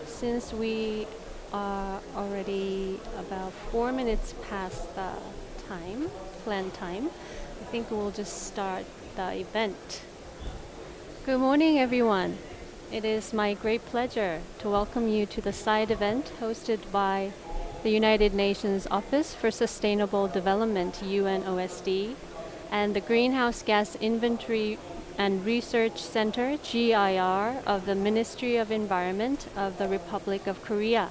Since we are already about 4 minutes past the planned time, I think we'll just start the event. Good morning, everyone. It is my great pleasure to welcome you to the side event hosted by the United Nations Office for Sustainable Development, UNOSD, and the Greenhouse Gas Inventory and Research Center, GIR, of the Ministry of Environment of the Republic of Korea.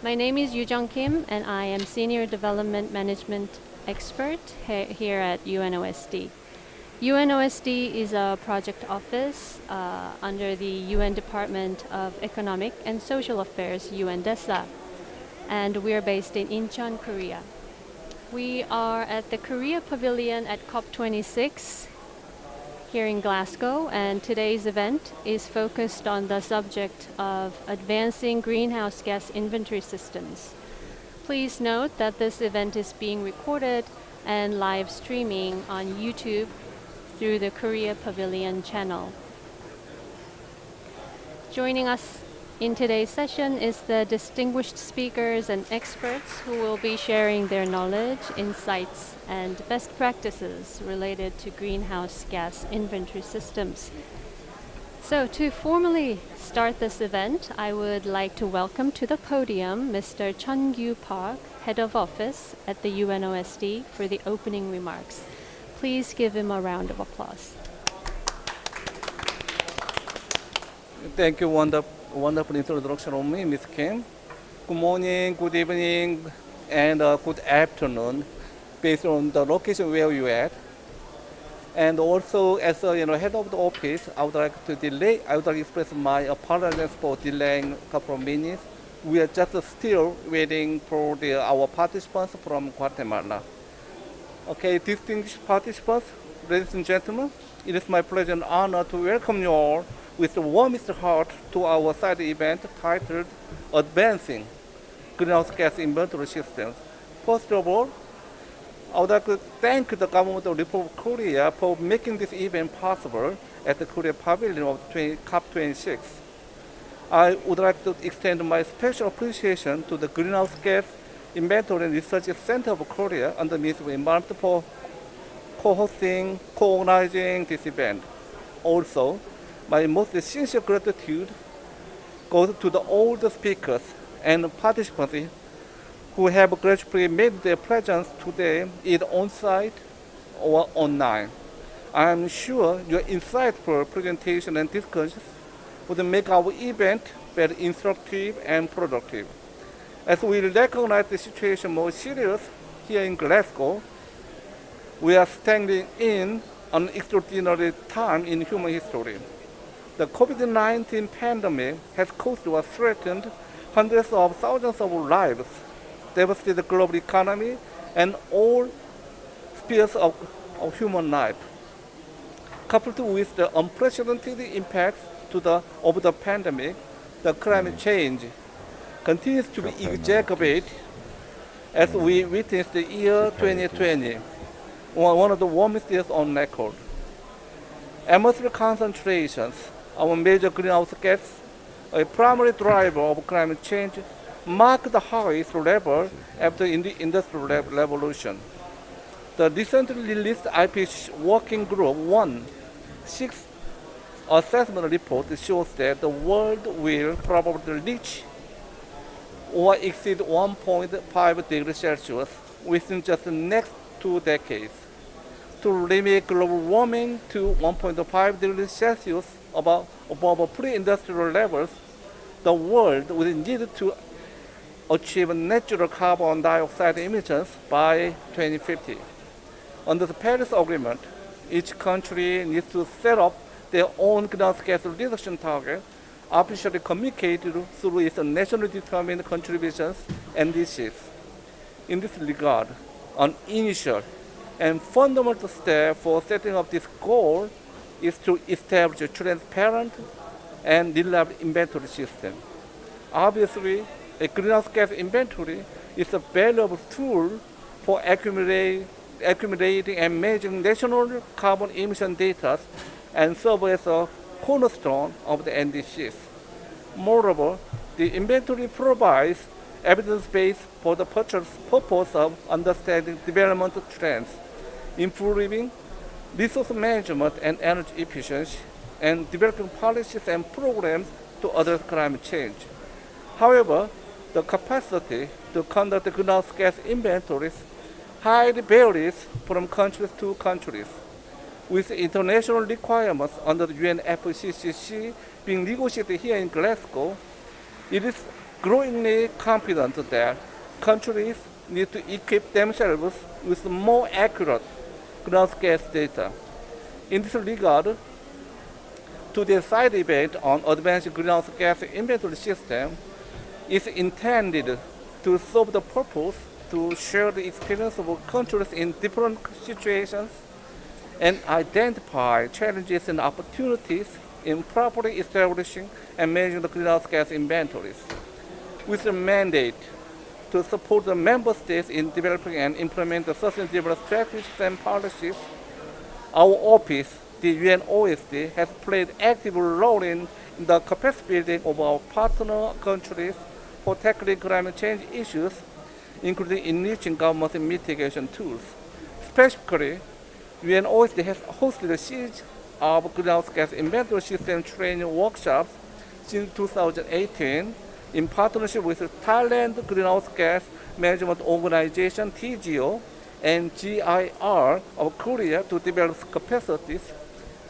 My name is Yoo Jung Kim, and I am Senior Development Management Expert here at UNOSD. UNOSD is a project office under the UN Department of Economic and Social Affairs, UNDESA, and we are based in Incheon, Korea. We are at the Korea Pavilion at COP26 here in Glasgow, and today's event is focused on the subject of advancing greenhouse gas inventory systems. Please note that this event is being recorded and live streaming on YouTube through the Korea Pavilion channel. Joining us in today's session is the distinguished speakers and experts who will be sharing their knowledge, insights, and best practices related to greenhouse gas inventory systems. So to formally start this event, I would like to welcome to the podium Mr. Chun-Gyu Park, Head of Office at the UNOSD, for the opening remarks. Please give him a round of applause. Thank you, wonderful introduction of me, Ms. Kim. Good morning, good evening, and good afternoon, based on the location where you at. And also, as a head of the office, I would like to express my apologies for delaying a couple of minutes. We are just still waiting for our participants from Guatemala. Okay, distinguished participants, ladies and gentlemen, it is my pleasure and honor to welcome you all with the warmest heart to our side event titled Advancing Greenhouse Gas Inventory Systems. First of all, I would like to thank the government of the Republic of Korea for making this event possible at the Korea Pavilion of COP26. I would like to extend my special appreciation to the Greenhouse Gas Inventory and Research Center of Korea under the Ministry of Environment for co-organizing this event. Also, my most sincere gratitude goes to all the speakers and participants who have graciously made their presence today, either on-site or online. I am sure your insightful presentation and discussions would make our event very instructive and productive. As we recognize the situation more serious here in Glasgow, we are standing in an extraordinary time in human history. The COVID-19 pandemic has caused or threatened hundreds of thousands of lives, devastated the global economy, and all spheres of human life. Coupled with the unprecedented impacts of the pandemic, the climate change continues to be exacerbated as we witness the year 2020, one of the warmest years on record. Atmospheric concentrations of major greenhouse gas, a primary driver of climate change, marked the highest level after the Industrial Revolution. The recently released IPCC Working Group 1/6 assessment report shows that the world will probably reach or exceed 1.5 degrees Celsius within just the next 2 decades. To limit global warming to 1.5 degrees Celsius above pre-industrial levels, the world will need to achieve natural carbon dioxide emissions by 2050. Under the Paris Agreement, each country needs to set up their own greenhouse gas reduction target, officially communicated through its nationally determined contributions and NDCs. In this regard, an initial and fundamental step for setting up this goal is to establish a transparent and reliable inventory system. Obviously, a greenhouse gas inventory is a valuable tool for accumulating and measuring national carbon emission data and serve as a cornerstone of the NDCs. Moreover, the inventory provides evidence base for the purpose of understanding development trends, improving resource management and energy efficiency, and developing policies and programs to address climate change. However, the capacity to conduct greenhouse gas inventories highly varies from countries to countries. With international requirements under the UNFCCC being negotiated here in Glasgow, it is growingly confident that countries need to equip themselves with more accurate greenhouse gas data. In this regard, today's side event on advanced greenhouse gas inventory system is intended to serve the purpose to share the experience of countries in different situations and identify challenges and opportunities in properly establishing and managing the greenhouse gas inventories. With a mandate to support the member states in developing and implementing the sustainable strategies and policies, our office, the UNOSD, has played active role in the capacity building of our partner countries for tackling climate change issues, including enriching government mitigation tools. Specifically, UNOSD has hosted a series of greenhouse gas inventory system training workshops since 2018 in partnership with the Thailand Greenhouse Gas Management Organization (TGO) and GIR of Korea to develop capacities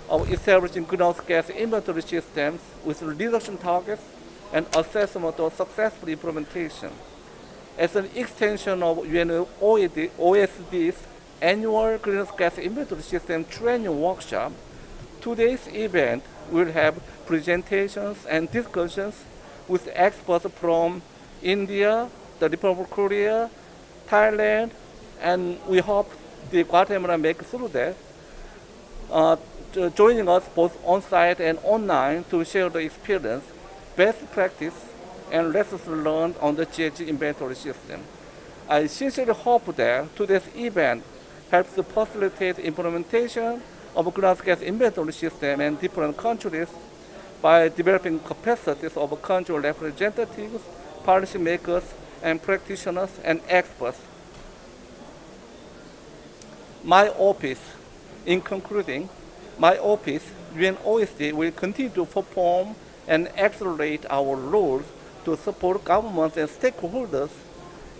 of establishing greenhouse gas inventory systems with reduction targets and assessment of successful implementation. As an extension of UNOSD's annual greenhouse gas inventory system training workshop, today's event will have presentations and discussions with experts from India, the Republic of Korea, Thailand, and we hope the Guatemala make through that, joining us both on-site and online to share the experience, best practice, and lessons learned on the GHG inventory system. I sincerely hope that today's event helps to facilitate implementation of a greenhouse gas inventory system in different countries by developing capacities of country representatives, policymakers, and practitioners and experts. In concluding, my office, UNOSD, will continue to perform and accelerate our roles to support governments and stakeholders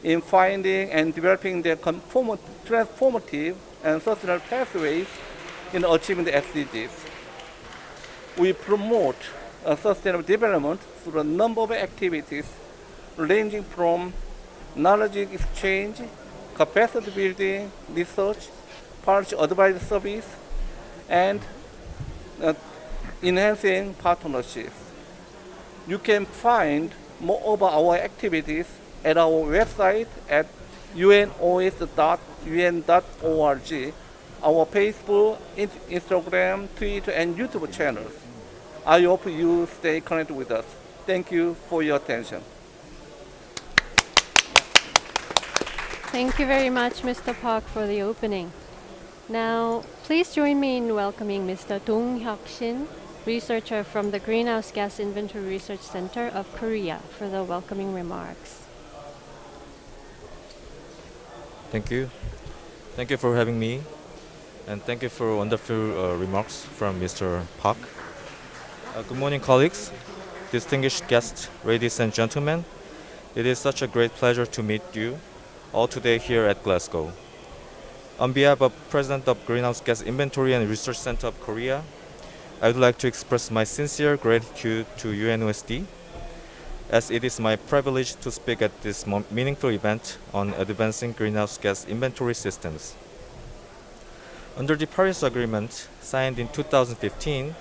in finding and developing their transformative and sustainable pathways in achieving the SDGs. We promote sustainable development through a number of activities ranging from knowledge exchange, capacity building, research, policy advice service, and enhancing partnerships. You can find more about our activities at our website at unos.un.org, our Facebook, Instagram, Twitter, and YouTube channels. I hope you stay connected with us. Thank you for your attention. Thank you very much, Mr. Park, for the opening. Now, please join me in welcoming Mr. Dong Hyuk-shin, researcher from the Greenhouse Gas Inventory Research Center of Korea, for the welcoming remarks. Thank you. Thank you for having me, and thank you for wonderful remarks from Mr. Park. Good morning, colleagues, distinguished guests, ladies and gentlemen. It is such a great pleasure to meet you all today here at Glasgow. On behalf of President of Greenhouse Gas Inventory and Research Center of Korea, I would like to express my sincere gratitude to UNOSD, as it is my privilege to speak at this meaningful event on advancing greenhouse gas inventory systems. Under the Paris Agreement, signed in 2015,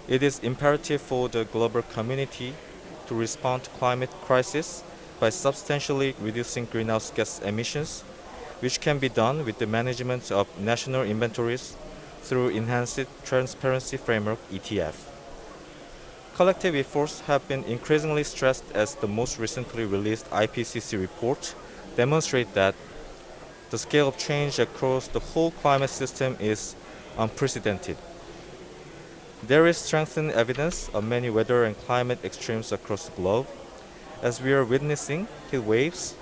it is imperative for the global community to respond to climate crisis by substantially reducing greenhouse gas emissions, which can be done with the management of national inventories through Enhanced Transparency Framework (ETF). Collective efforts have been increasingly stressed as the most recently released IPCC report demonstrate that the scale of change across the whole climate system is unprecedented. There is strengthened evidence of many weather and climate extremes across the globe, as we are witnessing heat waves,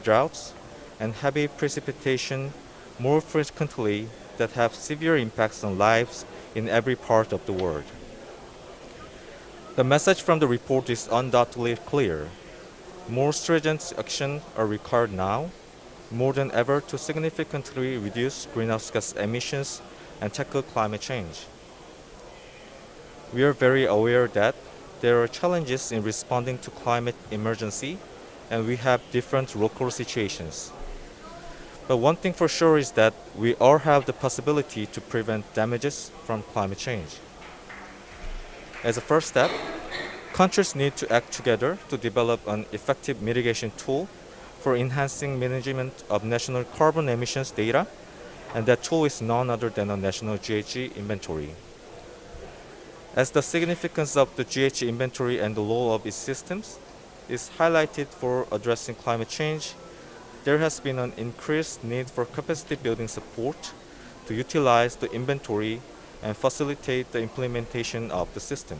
droughts, and heavy precipitation more frequently that have severe impacts on lives in every part of the world. The message from the report is undoubtedly clear. More stringent actions are required now, more than ever, to significantly reduce greenhouse gas emissions and tackle climate change. We are very aware that there are challenges in responding to climate emergency, and we have different local situations. But one thing for sure is that we all have the possibility to prevent damages from climate change. As a first step, countries need to act together to develop an effective mitigation tool for enhancing management of national carbon emissions data, and that tool is none other than a national GHG inventory. As the significance of the GHG inventory and the role of its systems is highlighted for addressing climate change, there has been an increased need for capacity building support to utilize the inventory and facilitate the implementation of the system.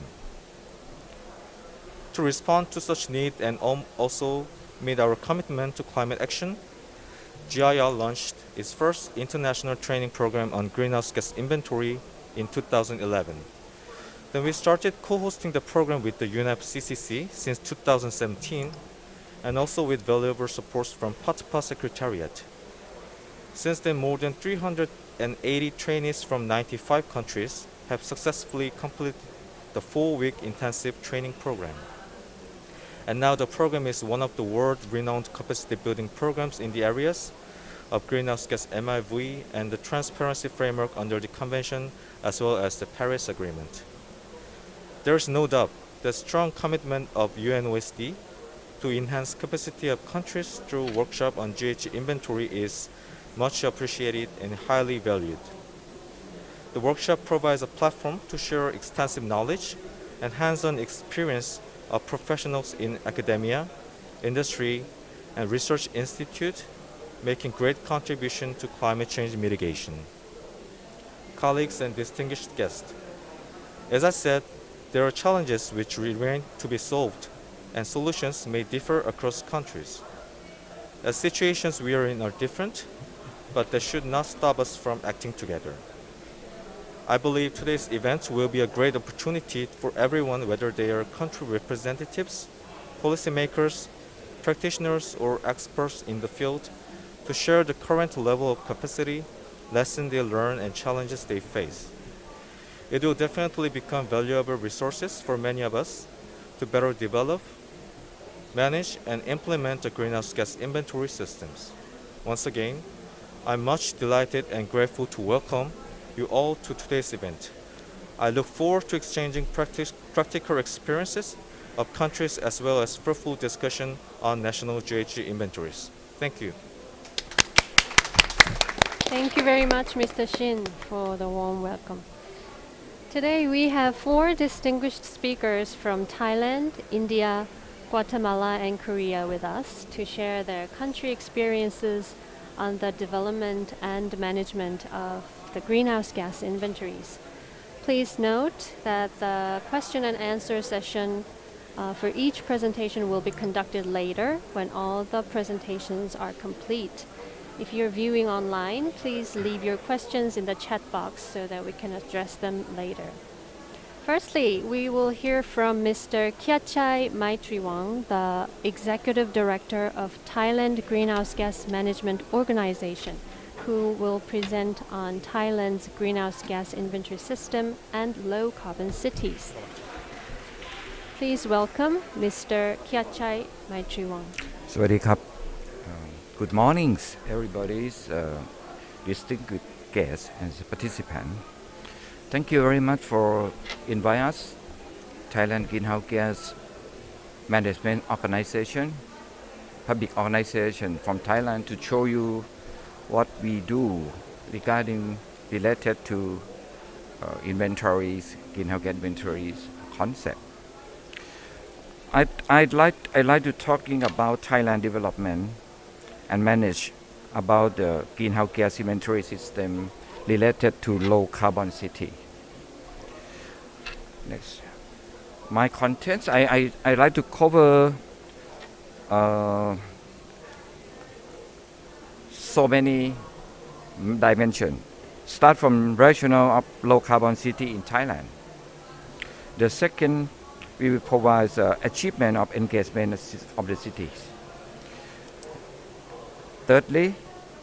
To respond to such need and also meet our commitment to climate action, GIR launched its first international training program on greenhouse gas inventory in 2011. Then we started co-hosting the program with the UNFCCC since 2017, and also with valuable support from PATPA Secretariat. Since then, more than 380 trainees from 95 countries have successfully completed the 4-week intensive training program. And now the program is one of the world-renowned capacity building programs in the areas of greenhouse gas MIV and the transparency framework under the convention, as well as the Paris Agreement. There is no doubt the strong commitment of UNOSD to enhance capacity of countries through workshop on GHG inventory is much appreciated and highly valued. The workshop provides a platform to share extensive knowledge and hands-on experience of professionals in academia, industry, and research institute, making great contribution to climate change mitigation. Colleagues and distinguished guests, as I said, there are challenges which remain to be solved, and solutions may differ across countries. The situations we are in are different, but that should not stop us from acting together. I believe today's event will be a great opportunity for everyone, whether they are country representatives, policymakers, practitioners, or experts in the field, to share the current level of capacity, lessons they learn, and challenges they face. It will definitely become valuable resources for many of us to better develop, manage, and implement the greenhouse gas inventory systems. Once again, I'm much delighted and grateful to welcome you all to today's event. I look forward to exchanging practical experiences of countries as well as fruitful discussion on national GHG inventories. Thank you. Thank you very much, Mr. Shin, for the warm welcome. Today we have 4 distinguished speakers from Thailand, India, Guatemala, and Korea with us to share their country experiences on the development and management of the greenhouse gas inventories. Please note that the question and answer session for each presentation will be conducted later when all the presentations are complete. If you're viewing online, please leave your questions in the chat box so that we can address them later. Firstly, we will hear from Mr. Kiachai Maitriwang, the Executive Director of Thailand Greenhouse Gas Management Organization, who will present on Thailand's greenhouse gas inventory system and low-carbon cities. Please welcome Mr. Kiachai Maitriwang. สวัสดีครับ Good morning, everybody's distinguished guests and participants. Thank you very much for inviting us, Thailand Greenhouse Gas Management Organization, public organization from Thailand, to show you what we do regarding related to inventories, greenhouse gas inventories concept. I'd like to talking about Thailand development and manage about the greenhouse gas inventory system related to low carbon city. Next. My contents, I like to cover so many dimensions. Start from rationale of low carbon city in Thailand. The second, we will provide achievement of engagement of the cities. Thirdly,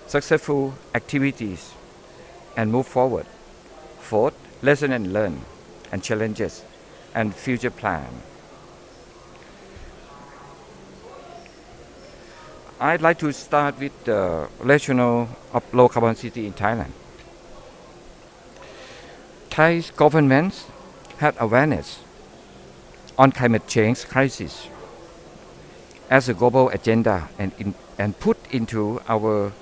successful activities and move forward. Fourth, lesson and learn and challenges and future plan. I'd like to start with the rationale of low carbon city in Thailand. Thai governments had awareness on climate change crisis as a global agenda and put into our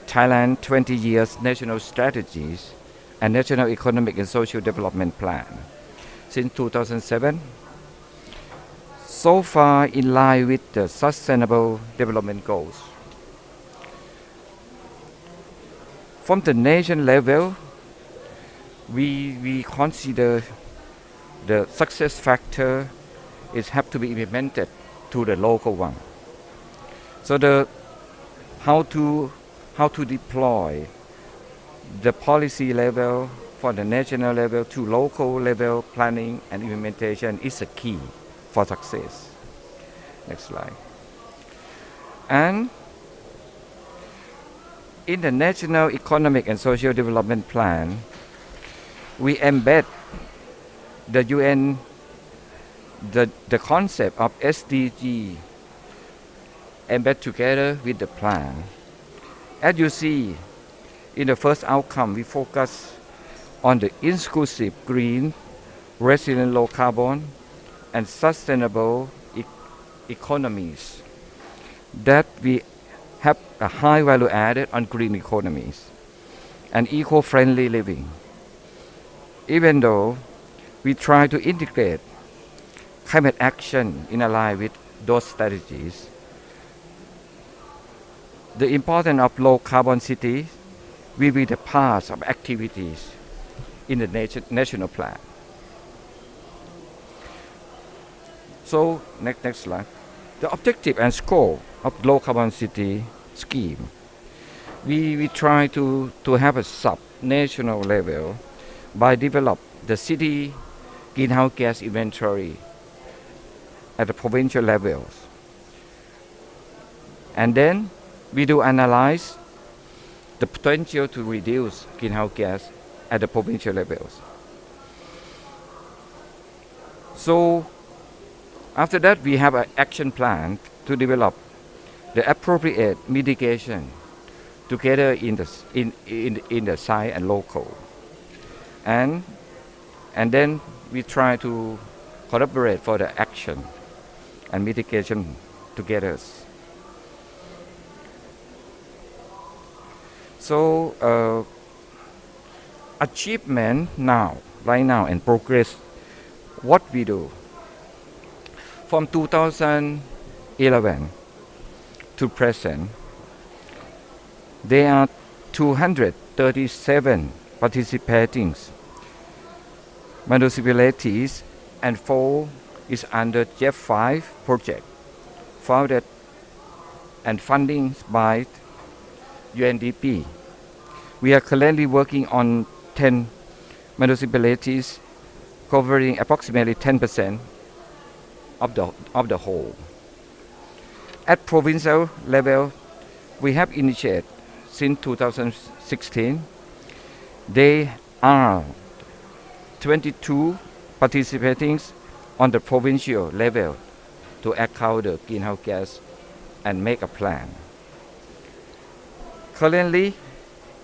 Thailand 20 years national strategies and national economic and social development plan since 2007. So far in line with the sustainable development goals. From the nation level, we consider the success factor is have to be implemented to the local one. So the how to deploy the policy level for the national level to local level planning and implementation is a key for success. Next slide. And in the National Economic and Social Development Plan, we embed the UN, the concept of SDG embed together with the plan. As you see, in the first outcome, we focus on the inclusive, green, resilient, low carbon, and sustainable economies. That we have a high value added on green economies and eco-friendly living. Even though we try to integrate climate action in line with those strategies, the importance of low carbon cities will be the part of activities in the national plan. So next slide. The objective and scope of low carbon city scheme. We try to have a sub-national level by develop the city greenhouse gas inventory at the provincial levels. And then we do analyze the potential to reduce greenhouse gas at the provincial levels. So after that, we have an action plan to develop the appropriate mitigation together in the site and local. And then we try to collaborate for the action and mitigation together. So achievement right now and progress, what we do. From 2011 to present, there are 237 participating municipalities and 4 is under J5 project, founded and funding by UNDP. We are currently working on 10 municipalities covering approximately 10% of the whole. At provincial level, we have initiated since 2016. There are 22 participating on the provincial level to account the greenhouse gas and make a plan. Currently,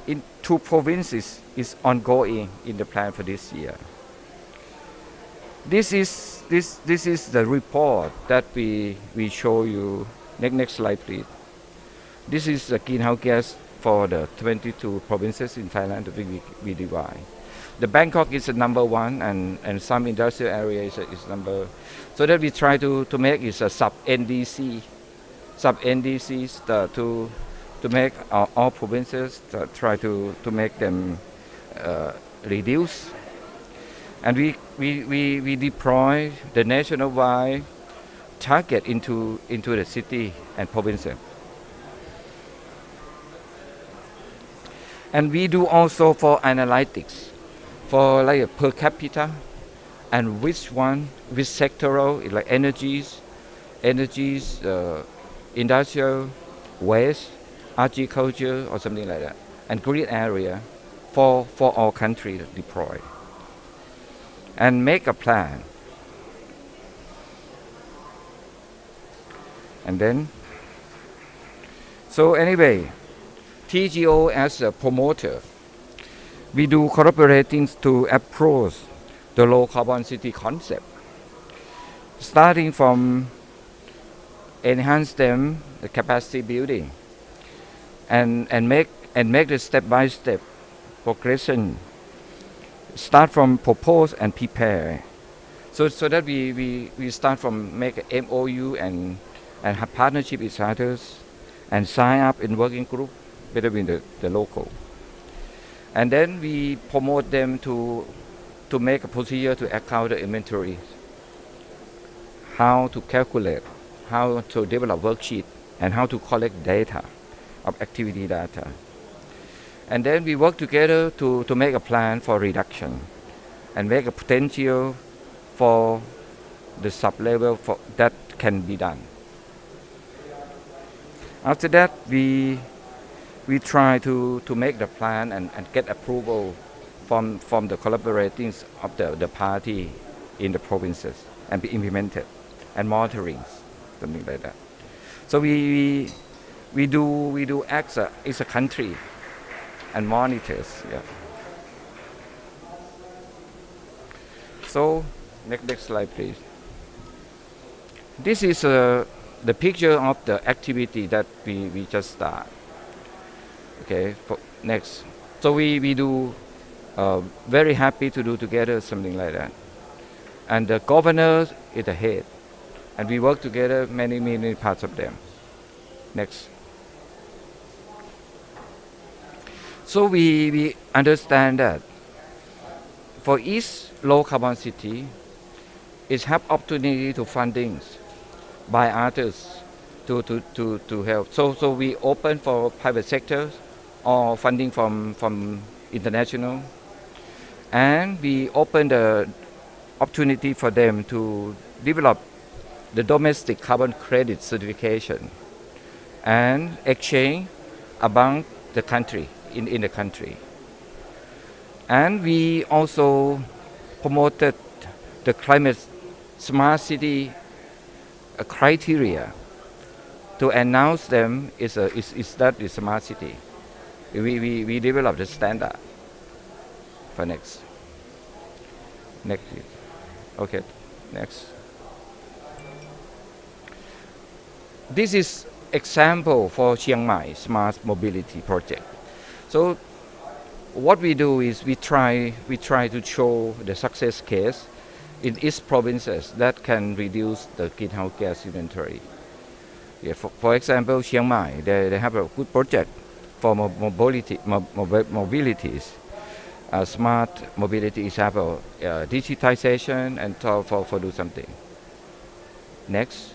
in 2 provinces is ongoing in the plan for this year. This is the report that we show you. Next slide, please. This is the greenhouse gas for the 22 provinces in Thailand that we divide. The Bangkok is the number 1, and some industrial area is number. So that we try to make is a sub NDCs to make all provinces try to make them reduce. And we deploy the nationwide target into the city and provinces. And we do also for analytics, for like a per capita, and which sectoral, like energies, industrial, waste, agriculture, or something like that, and green area for our country to deploy. And make a plan. And then, so anyway, TGO as a promoter, we do collaborating to approach the low carbon city concept, starting from enhance them the capacity building, and make the step-by-step progression. Start from propose and prepare, so that we start from make a MOU and have partnership with others, and sign up in working group between the local, and then we promote them to make a procedure to account the inventory, how to calculate, how to develop worksheet, and how to collect data of activity data. And then we work together to make a plan for reduction and make a potential for the sub-level for that can be done. After that, we try to make the plan and get approval from the collaborating of the party in the provinces and be implemented, and monitoring, something like that. So we do act as a country and monitors. Yeah. So next slide, please. This is the picture of the activity that we just start. Okay. Next. So we do very happy to do together something like that. And the governor is the head, and we work together many parts of them. Next. So we understand that for each low carbon city, it have opportunity to fundings by others to help. So we open for private sector or funding from international, and we open the opportunity for them to develop the domestic carbon credit certification and exchange among the country. In the country. And we also promoted the climate smart city criteria to announce them is that the smart city. We developed the standard for next. Okay, next. This is example for Chiang Mai Smart Mobility Project. So what we do is we try to show the success case in each provinces that can reduce the greenhouse gas inventory. Yeah, for example, Chiang Mai, they have a good project for mobilities. Smart mobility example, digitization and for do something. Next.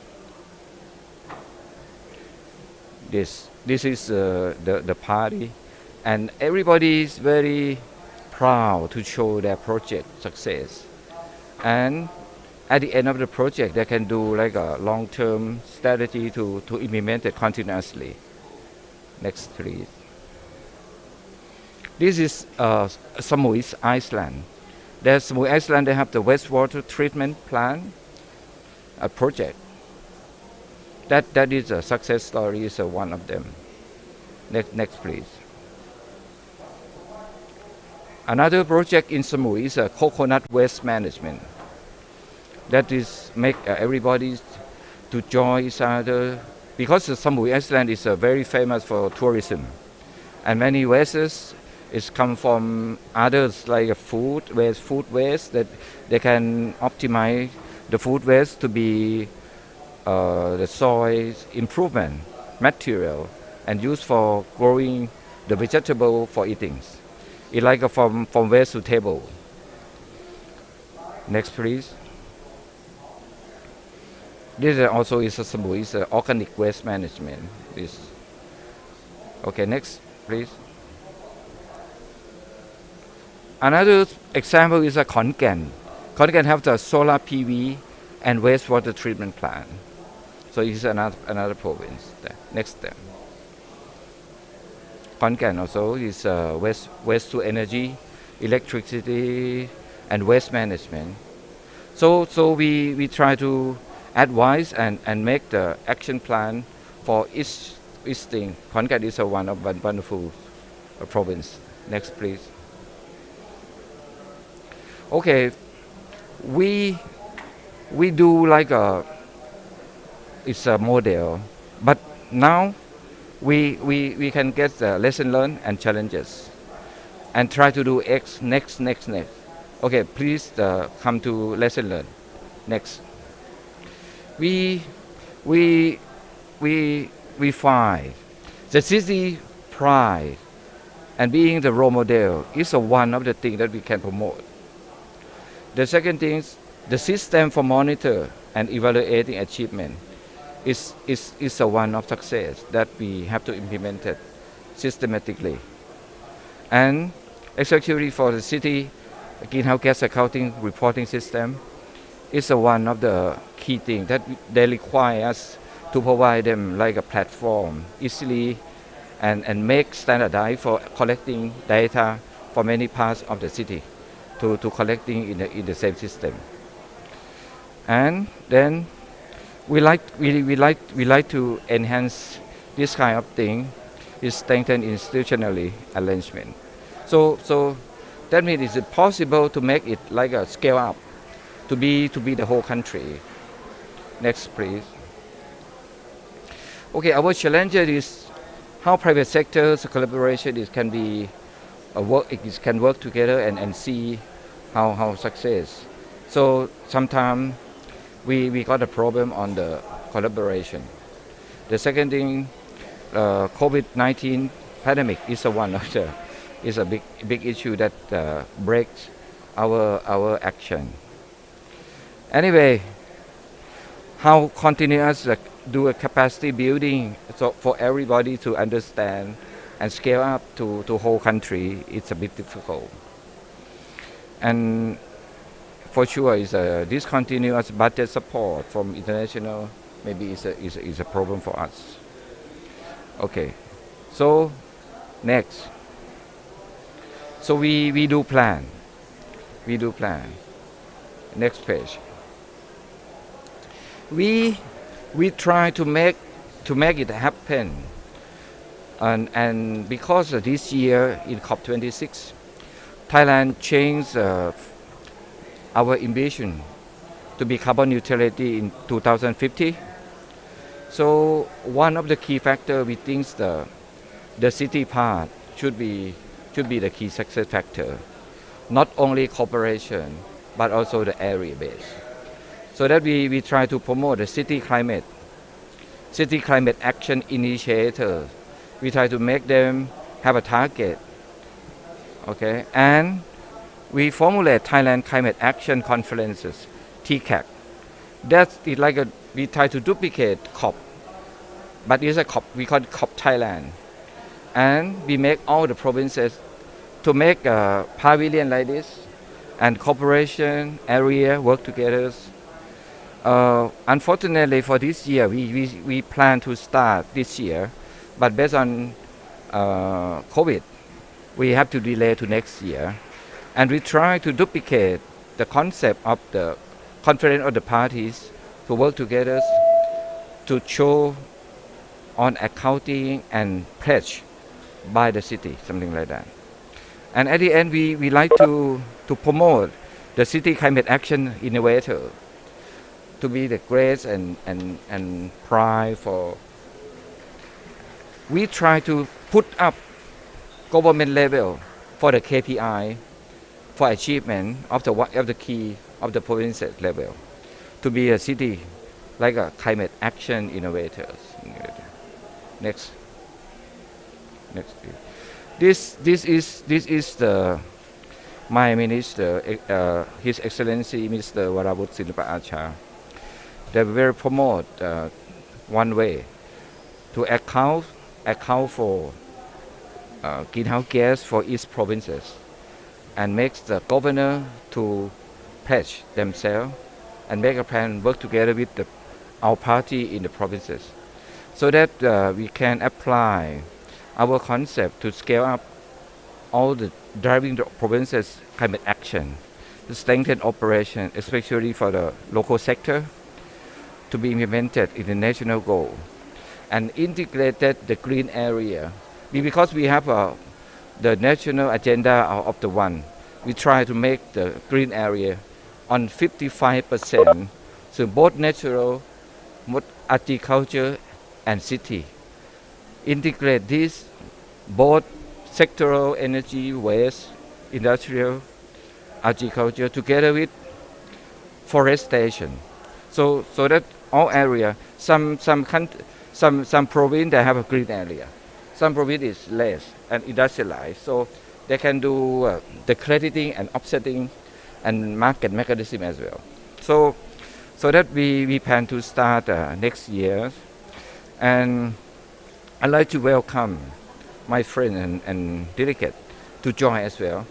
This is the party. And everybody is very proud to show their project success. And at the end of the project, they can do like a long-term strategy to implement it continuously. Next, please. This is Samui, Iceland. There's Samui, Iceland. They have the wastewater treatment plant project. That is a success story. Is one of them. Next, please. Another project in Samui is coconut waste management. That is make everybody to join each other, because Samui Iceland is very famous for tourism, and many wastes is come from others like food waste that they can optimize the food waste to be the soil improvement material and used for growing the vegetable for eating. It's like from waste to table. Next, please. This also is a symbol, is organic waste management. This. Okay, next, please. Another example is a Khon Kaen. Khon Kaen have the solar PV and wastewater treatment plant. So it's another province. There. Next step. Khon Kaen also is waste to energy, electricity, and waste management. So we try to advise and make the action plan for each thing. Khon Kaen is one of wonderful province. Next, please. Okay, we do like it's a model, but now we can get the lesson learned and challenges, and try to do next. Okay, please come to lesson learned. Next, we find the city pride and being the role model is one of the things that we can promote. The second thing is the system for monitor and evaluating achievement is one of success that we have to implement it systematically. And especially for the city greenhouse gas accounting reporting system is one of the key things that they require us to provide them like a platform easily and make standardized for collecting data for many parts of the city to collecting in the same system. And then we like to enhance this kind of thing is strengthen institutionally arrangement. So that means it's possible to make it like a scale up to be the whole country. Next, please. Okay, our challenge is how private sector's collaboration can be can work together and see how success. So sometimes we got a problem on the collaboration. The second thing, COVID-19 pandemic is a big issue that breaks our action. Anyway, how continuous do a capacity building so for everybody to understand and scale up to whole country, it's a bit difficult. And for sure, is a discontinuous budget support from international maybe is a problem for us. Okay, so next. So we do plan. Next page. We try to make it happen, and because of this year in COP26, Thailand changed our ambition to be carbon neutrality in 2050. So one of the key factors we think the city part should be the key success factor, not only cooperation but also the area base. So that we try to promote the city climate action initiator. We try to make them have a target. Okay, and we formulate Thailand Climate Action Conferences, TCAC. That's like we try to duplicate COP, but it's a COP, we call it COP Thailand. And we make all the provinces to make a pavilion like this, and cooperation area work together. Unfortunately for this year, we plan to start this year, but based on COVID, we have to delay to next year. And we try to duplicate the concept of the conference of the parties to work together to show on accounting and pledge by the city, something like that. And at the end, we like to promote the city climate action innovator to be the grace and pride for. We try to put up government level for the KPI for achievement of the key of the provinces level to be a city like a climate action innovators. Next. This is my minister, His Excellency Mr. Warabut Silpa Acha, they will promote one way to account for greenhouse gas for each provinces and makes the governor to pledge themselves and make a plan, work together with our party in the provinces, so that we can apply our concept to scale up all the driving the provinces climate action, to strengthen operation, especially for the local sector, to be implemented in the national goal, and integrated the green area. Because we have the national agenda of the one, we try to make the green area on 55%, so both natural, both agriculture and city. Integrate this both sectoral energy, waste, industrial, agriculture together with forestation. So that all area, some province they have a green area, some province is less and industrialized, so they can do the crediting and offsetting and market mechanism as well. So that we plan to start next year, and I'd like to welcome my friend and delegate to join as well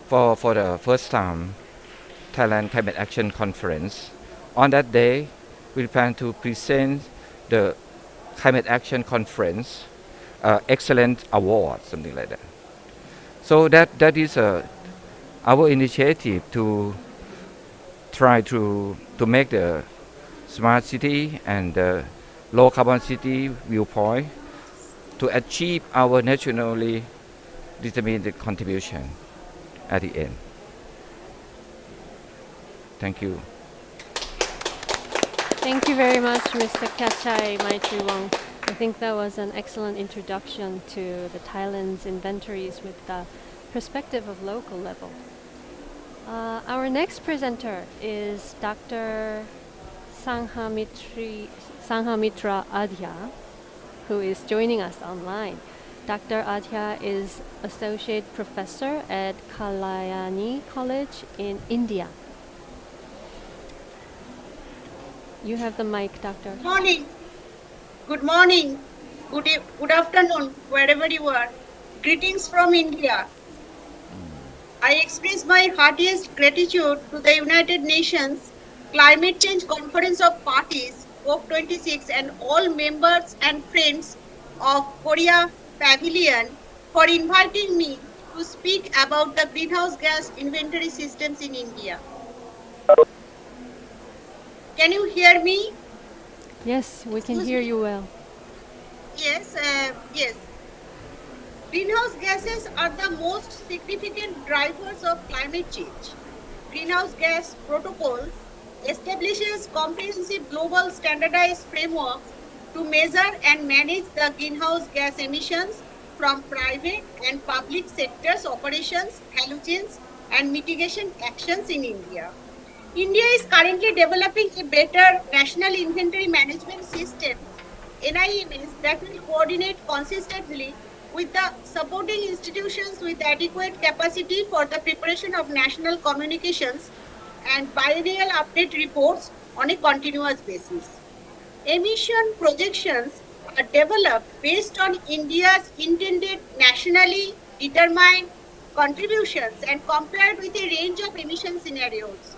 for the first time Thailand Climate Action Conference. On that day, we plan to present the Climate Action Conference Excellent Award, something like that. So that is our initiative to try to make the smart city and the low carbon city viewpoint to achieve our nationally determined contribution at the end. Thank you. Thank you very much, Mr. Kachai Maitriwong. I think that was an excellent introduction to the Thailand's inventories with the perspective of local level. Our next presenter is Dr. Sanghamitra Adhya, who is joining us online. Dr. Adhya is Associate Professor at Kalyani College in India. You have the mic, Doctor. Good morning. Good morning. Good afternoon, wherever you are. Greetings from India. I express my heartiest gratitude to the United Nations Climate Change Conference of Parties, COP26, and all members and friends of Korea Pavilion for inviting me to speak about the greenhouse gas inventory systems in India. Can you hear me? Yes, we can hear you well. Yes. Greenhouse gases are the most significant drivers of climate change. Greenhouse gas protocol establishes comprehensive global standardized frameworks to measure and manage the greenhouse gas emissions from private and public sectors operations, halogens, and mitigation actions in India. India is currently developing a better national inventory management system, NIMS, that will coordinate consistently with the supporting institutions with adequate capacity for the preparation of national communications and biennial update reports on a continuous basis. Emission projections are developed based on India's intended nationally determined contributions and compared with a range of emission scenarios.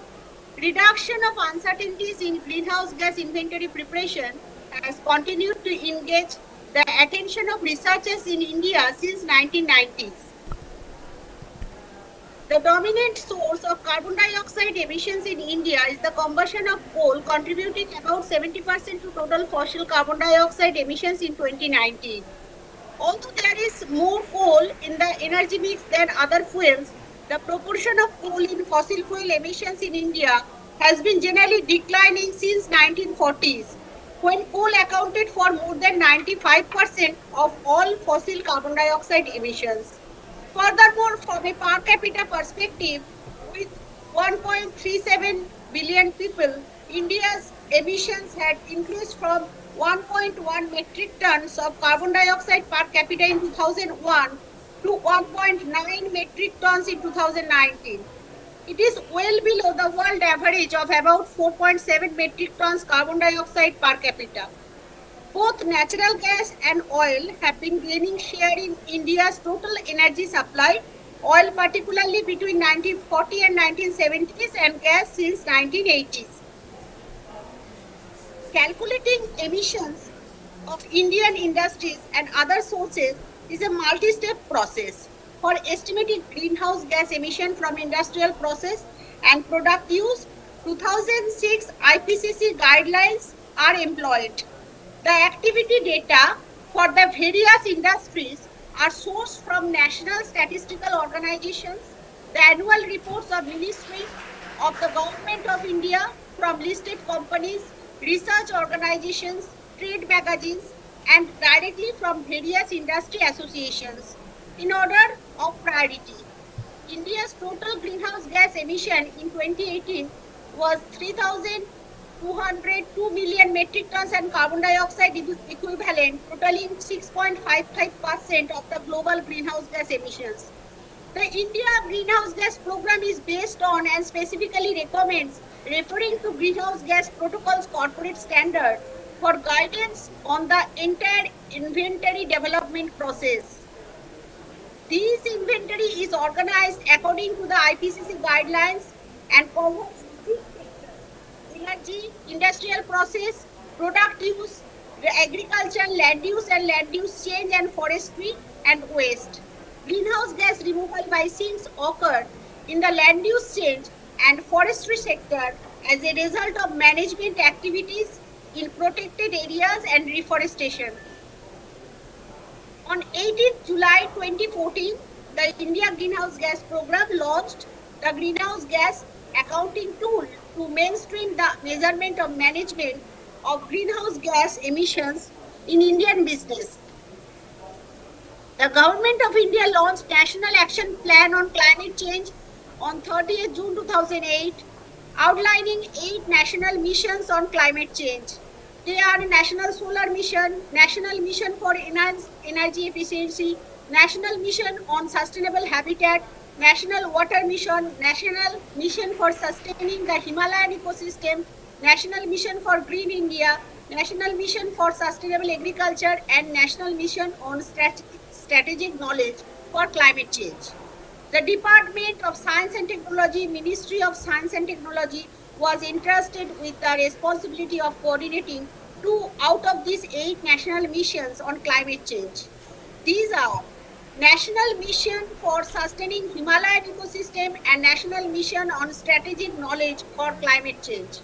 Reduction of uncertainties in greenhouse gas inventory preparation has continued to engage the attention of researchers in India since 1990s. The dominant source of carbon dioxide emissions in India is the combustion of coal, contributing about 70% to total fossil carbon dioxide emissions in 2019. Although there is more coal in the energy mix than other fuels, the proportion of coal in fossil fuel emissions in India has been generally declining since 1940s, when coal accounted for more than 95% of all fossil carbon dioxide emissions. Furthermore, from a per capita perspective, with 1.37 billion people, India's emissions had increased from 1.1 metric tons of carbon dioxide per capita in 2001 to 1.9 metric tons in 2019. It is well below the world average of about 4.7 metric tons carbon dioxide per capita. Both natural gas and oil have been gaining share in India's total energy supply, oil particularly between 1940 and 1970s and gas since 1980s. Calculating emissions of Indian industries and other sources is a multi-step process. For estimating greenhouse gas emission from industrial process and product use, 2006 IPCC guidelines are employed. The activity data for the various industries are sourced from national statistical organizations, the annual reports of Ministry of the Government of India, from listed companies, research organizations, trade magazines, and directly from various industry associations. In order of priority, India's total greenhouse gas emission in 2018 was 3,202 million metric tons and carbon dioxide equivalent, totaling 6.55% of the global greenhouse gas emissions. The India greenhouse gas program is based on and specifically recommends referring to greenhouse gas protocols corporate standard for guidance on the entire inventory development process. This inventory is organized according to the IPCC guidelines and covers three sectors: energy, industrial process, product use, agriculture, land use and land use change, and forestry and waste. Greenhouse gas removal by sinks occur in the land use change and forestry sector as a result of management activities in protected areas and reforestation. On 18th July 2014, the India Greenhouse Gas Program launched the Greenhouse Gas Accounting Tool to mainstream the measurement of management of greenhouse gas emissions in Indian business. The Government of India launched National Action Plan on Climate Change on 30th June 2008, outlining 8 national missions on climate change. They are National Solar Mission, National Mission for Enhanced Energy Efficiency, National Mission on Sustainable Habitat, National Water Mission, National Mission for Sustaining the Himalayan Ecosystem, National Mission for Green India, National Mission for Sustainable Agriculture, and National Mission on Strategic Knowledge for Climate Change. The Department of Science and Technology, Ministry of Science and Technology, was entrusted with the responsibility of coordinating 2 out of these 8 national missions on climate change. These are National Mission for Sustaining Himalayan Ecosystem and National Mission on Strategic Knowledge for Climate Change.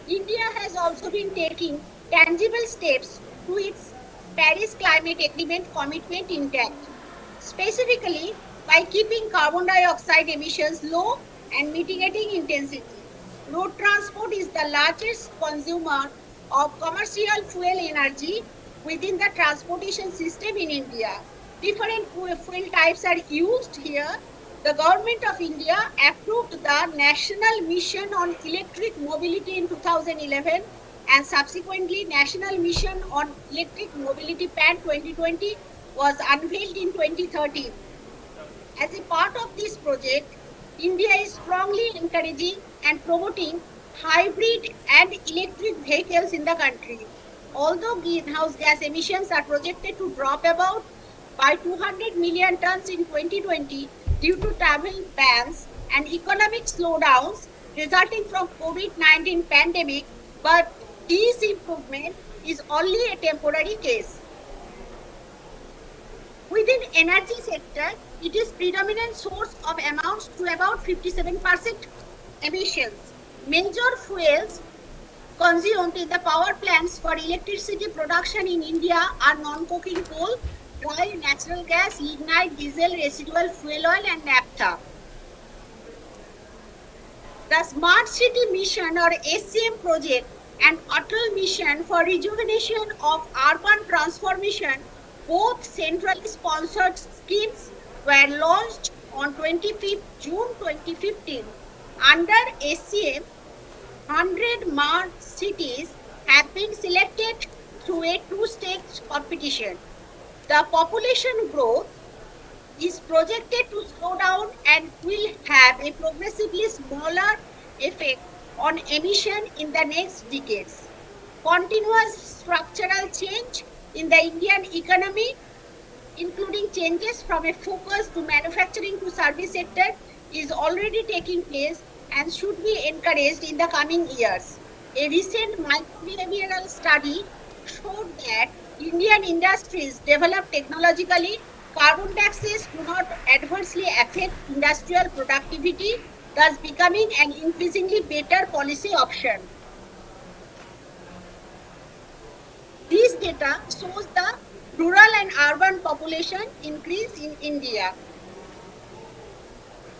India has also been taking tangible steps to its Paris Climate Agreement commitment intact, specifically by keeping carbon dioxide emissions low and mitigating intensity. Road transport is the largest consumer of commercial fuel energy within the transportation system in India. Different fuel types are used here. The Government of India approved the National Mission on Electric Mobility in 2011 and subsequently National Mission on Electric Mobility PAN 2020 was unveiled in 2013. As a part of this project, India is strongly encouraging and promoting hybrid and electric vehicles in the country. Although greenhouse gas emissions are projected to drop about by 200 million tons in 2020 due to travel bans and economic slowdowns resulting from COVID-19 pandemic, but this improvement is only a temporary case. Within energy sector, it is predominant source of amounts to about 57% emissions. Major fuels consumed in the power plants for electricity production in India are non-coking coal, dry natural gas, lignite, diesel, residual fuel oil, and naphtha. The Smart City Mission or SCM project and Atal Mission for rejuvenation of urban transformation, both centrally sponsored schemes, were launched on 25th June 2015. Under SCM, 100 smart cities have been selected through a 2-stage competition. the population growth is projected to slow down and will have a progressively smaller effect on emission in the next decades. Continuous structural change in the Indian economy, including changes from a focus to manufacturing to service sector, is already taking place and should be encouraged in the coming years. A recent micro-behavioral study showed that Indian industries developed technologically, carbon taxes do not adversely affect industrial productivity, thus becoming an increasingly better policy option. This data shows the rural and urban population increase in India.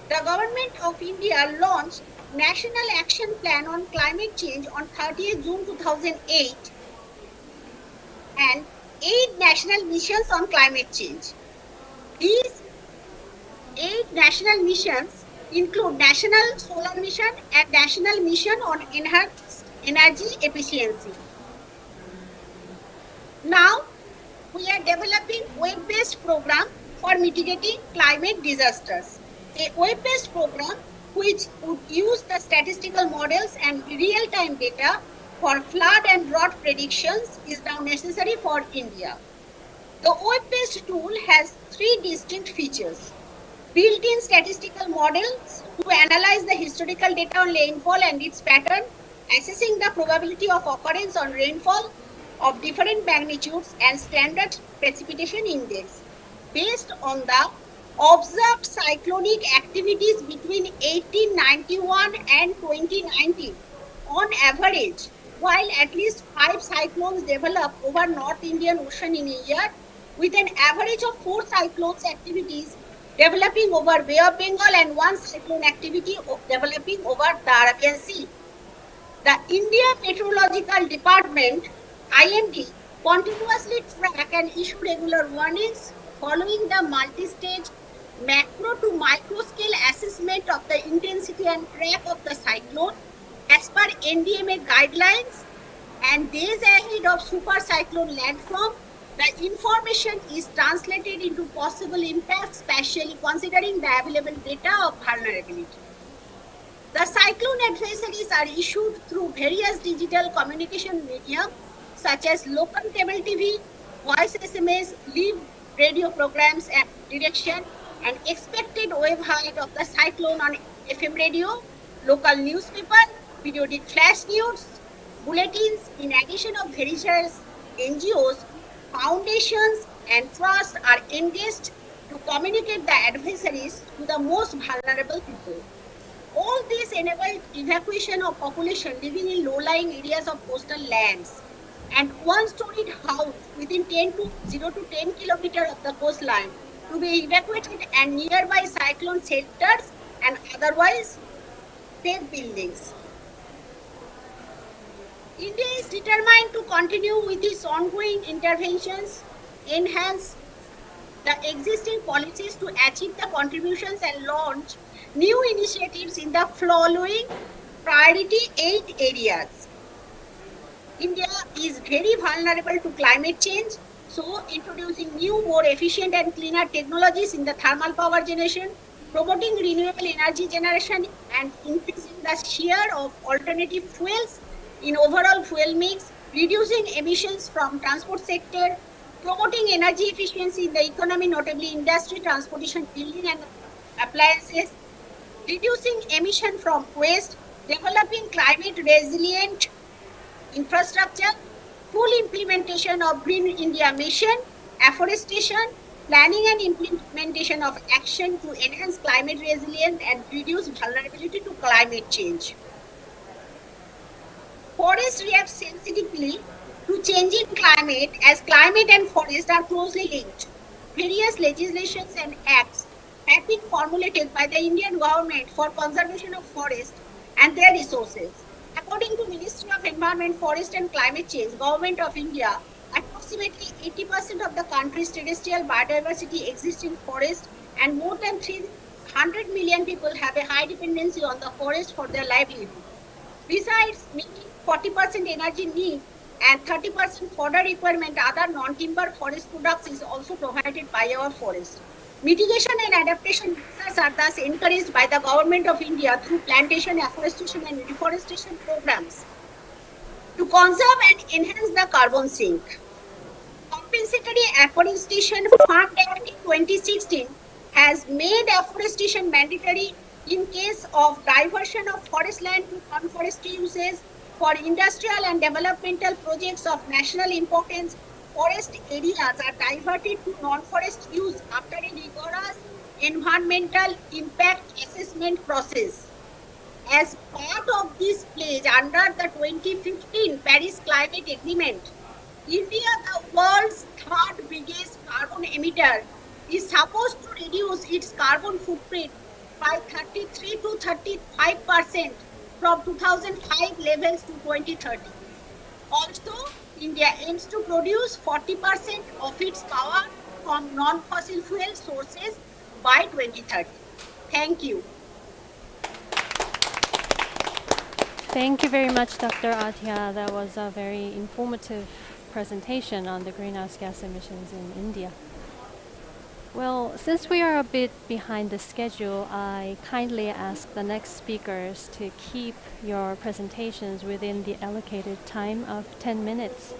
The government of India launched National Action Plan on Climate Change on 30th June 2008 and 8 national missions on climate change. These 8 national missions include National Solar Mission and National Mission on Enhanced Energy Efficiency. Now, we are developing web-based program for mitigating climate disasters. A web-based program which would use the statistical models and real-time data for flood and drought predictions is now necessary for India. The web-based tool has 3 distinct features. Built-in statistical models to analyze the historical data on rainfall and its pattern, assessing the probability of occurrence on rainfall of different magnitudes and standard precipitation index based on the observed cyclonic activities between 1891 and 2019 on average, while at least 5 cyclones develop over North Indian Ocean in a year, with an average of 4 cyclones activities developing over Bay of Bengal and 1 cyclone activity developing over the Arabian Sea. The India Meteorological Department, IMD, continuously track and issue regular warnings following the multi-stage macro to micro scale assessment of the intensity and track of the cyclone as per NDMA guidelines, and days ahead of super cyclone landform, the information is translated into possible impacts, spatially considering the available data of vulnerability. The cyclone advisories are issued through various digital communication mediums such as local cable TV, voice SMS, live radio programs and direction, and expected wave height of the cyclone on FM radio, local newspaper, periodic flash news, bulletins. In addition of various NGOs, foundations and trusts are engaged to communicate the advisories to the most vulnerable people. All this enabled evacuation of population living in low-lying areas of coastal lands and one-storied house within 0 to 10 kilometers of the coastline to be evacuated and nearby cyclone shelters and otherwise safe buildings. India is determined to continue with its ongoing interventions, enhance the existing policies to achieve the contributions and launch new initiatives in the following priority 8 areas. India is very vulnerable to climate change, so introducing new, more efficient and cleaner technologies in the thermal power generation, promoting renewable energy generation and increasing the share of alternative fuels in overall fuel mix, reducing emissions from transport sector, promoting energy efficiency in the economy, notably industry, transportation, building and appliances, reducing emission from waste, developing climate resilient infrastructure, full implementation of Green India Mission, afforestation, planning and implementation of action to enhance climate resilience and reduce vulnerability to climate change. Forests react sensitively to changing climate as climate and forest are closely linked. Various legislations and acts have been formulated by the Indian government for conservation of forests and their resources. According to Ministry of Environment, Forest and Climate Change, Government of India, approximately 80% of the country's terrestrial biodiversity exists in forest, and more than 300 million people have a high dependency on the forest for their livelihood. Besides meeting 40% energy need and 30% fodder requirement, other non-timber forest products is also provided by our forest. Mitigation and adaptation measures are thus encouraged by the Government of India through plantation, afforestation and reforestation programs to conserve and enhance the carbon sink. Compensatory Afforestation Fund Act in 2016 has made afforestation mandatory in case of diversion of forest land to non-forestry uses. For industrial and developmental projects of national importance, forest areas are diverted to non-forest use after a rigorous environmental impact assessment process. As part of this pledge under the 2015 Paris Climate Agreement, India, the world's third biggest carbon emitter, is supposed to reduce its carbon footprint by 33 to 35% from 2005 levels to 2030. Also, India aims to produce 40% of its power from non-fossil fuel sources by 2030. Thank you. Thank you very much, Dr. Athiya. That was a very informative presentation on the greenhouse gas emissions in India. Well, since we are a bit behind the schedule, I kindly ask the next speakers to keep your presentations within the allocated time of 10 minutes.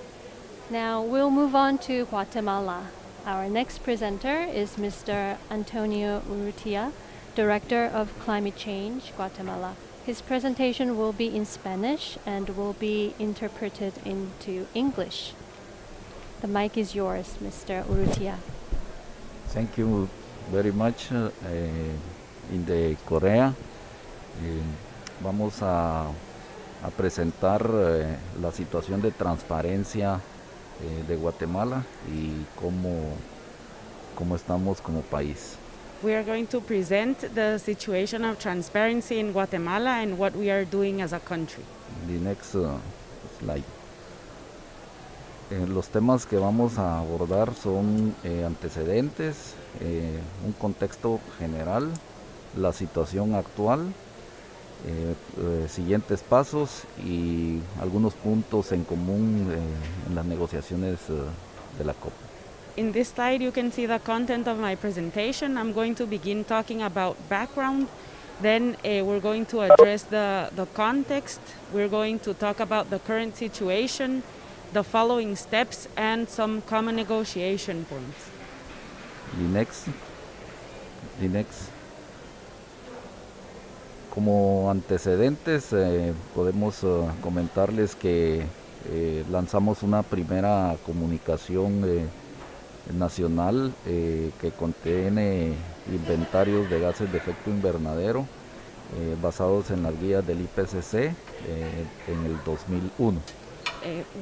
Now we'll move on to Guatemala. Our next presenter is Mr. Antonio Urrutia, Director of Climate Change, Guatemala. His presentation will be in Spanish and will be interpreted into English. The mic is yours, Mr. Urrutia. Thank you very much. In the Korea, vamos a presentar la situación de transparencia de Guatemala y cómo estamos como país. We are going to present the situation of transparency in Guatemala and what we are doing as a country. The next slide. Los temas que vamos a abordar son antecedentes, un contexto general, la situación actual, siguientes pasos y algunos puntos en común en las negociaciones de la COP. In this slide you can see the content of my presentation. I'm going to begin talking about background, then we're going to address the context, we're going to talk about the current situation, the following steps, and some common negotiation points. The next. Como antecedentes, podemos comentarles que lanzamos una primera comunicación nacional que contiene inventarios de gases de efecto invernadero basados en las guías del IPCC en el 2001.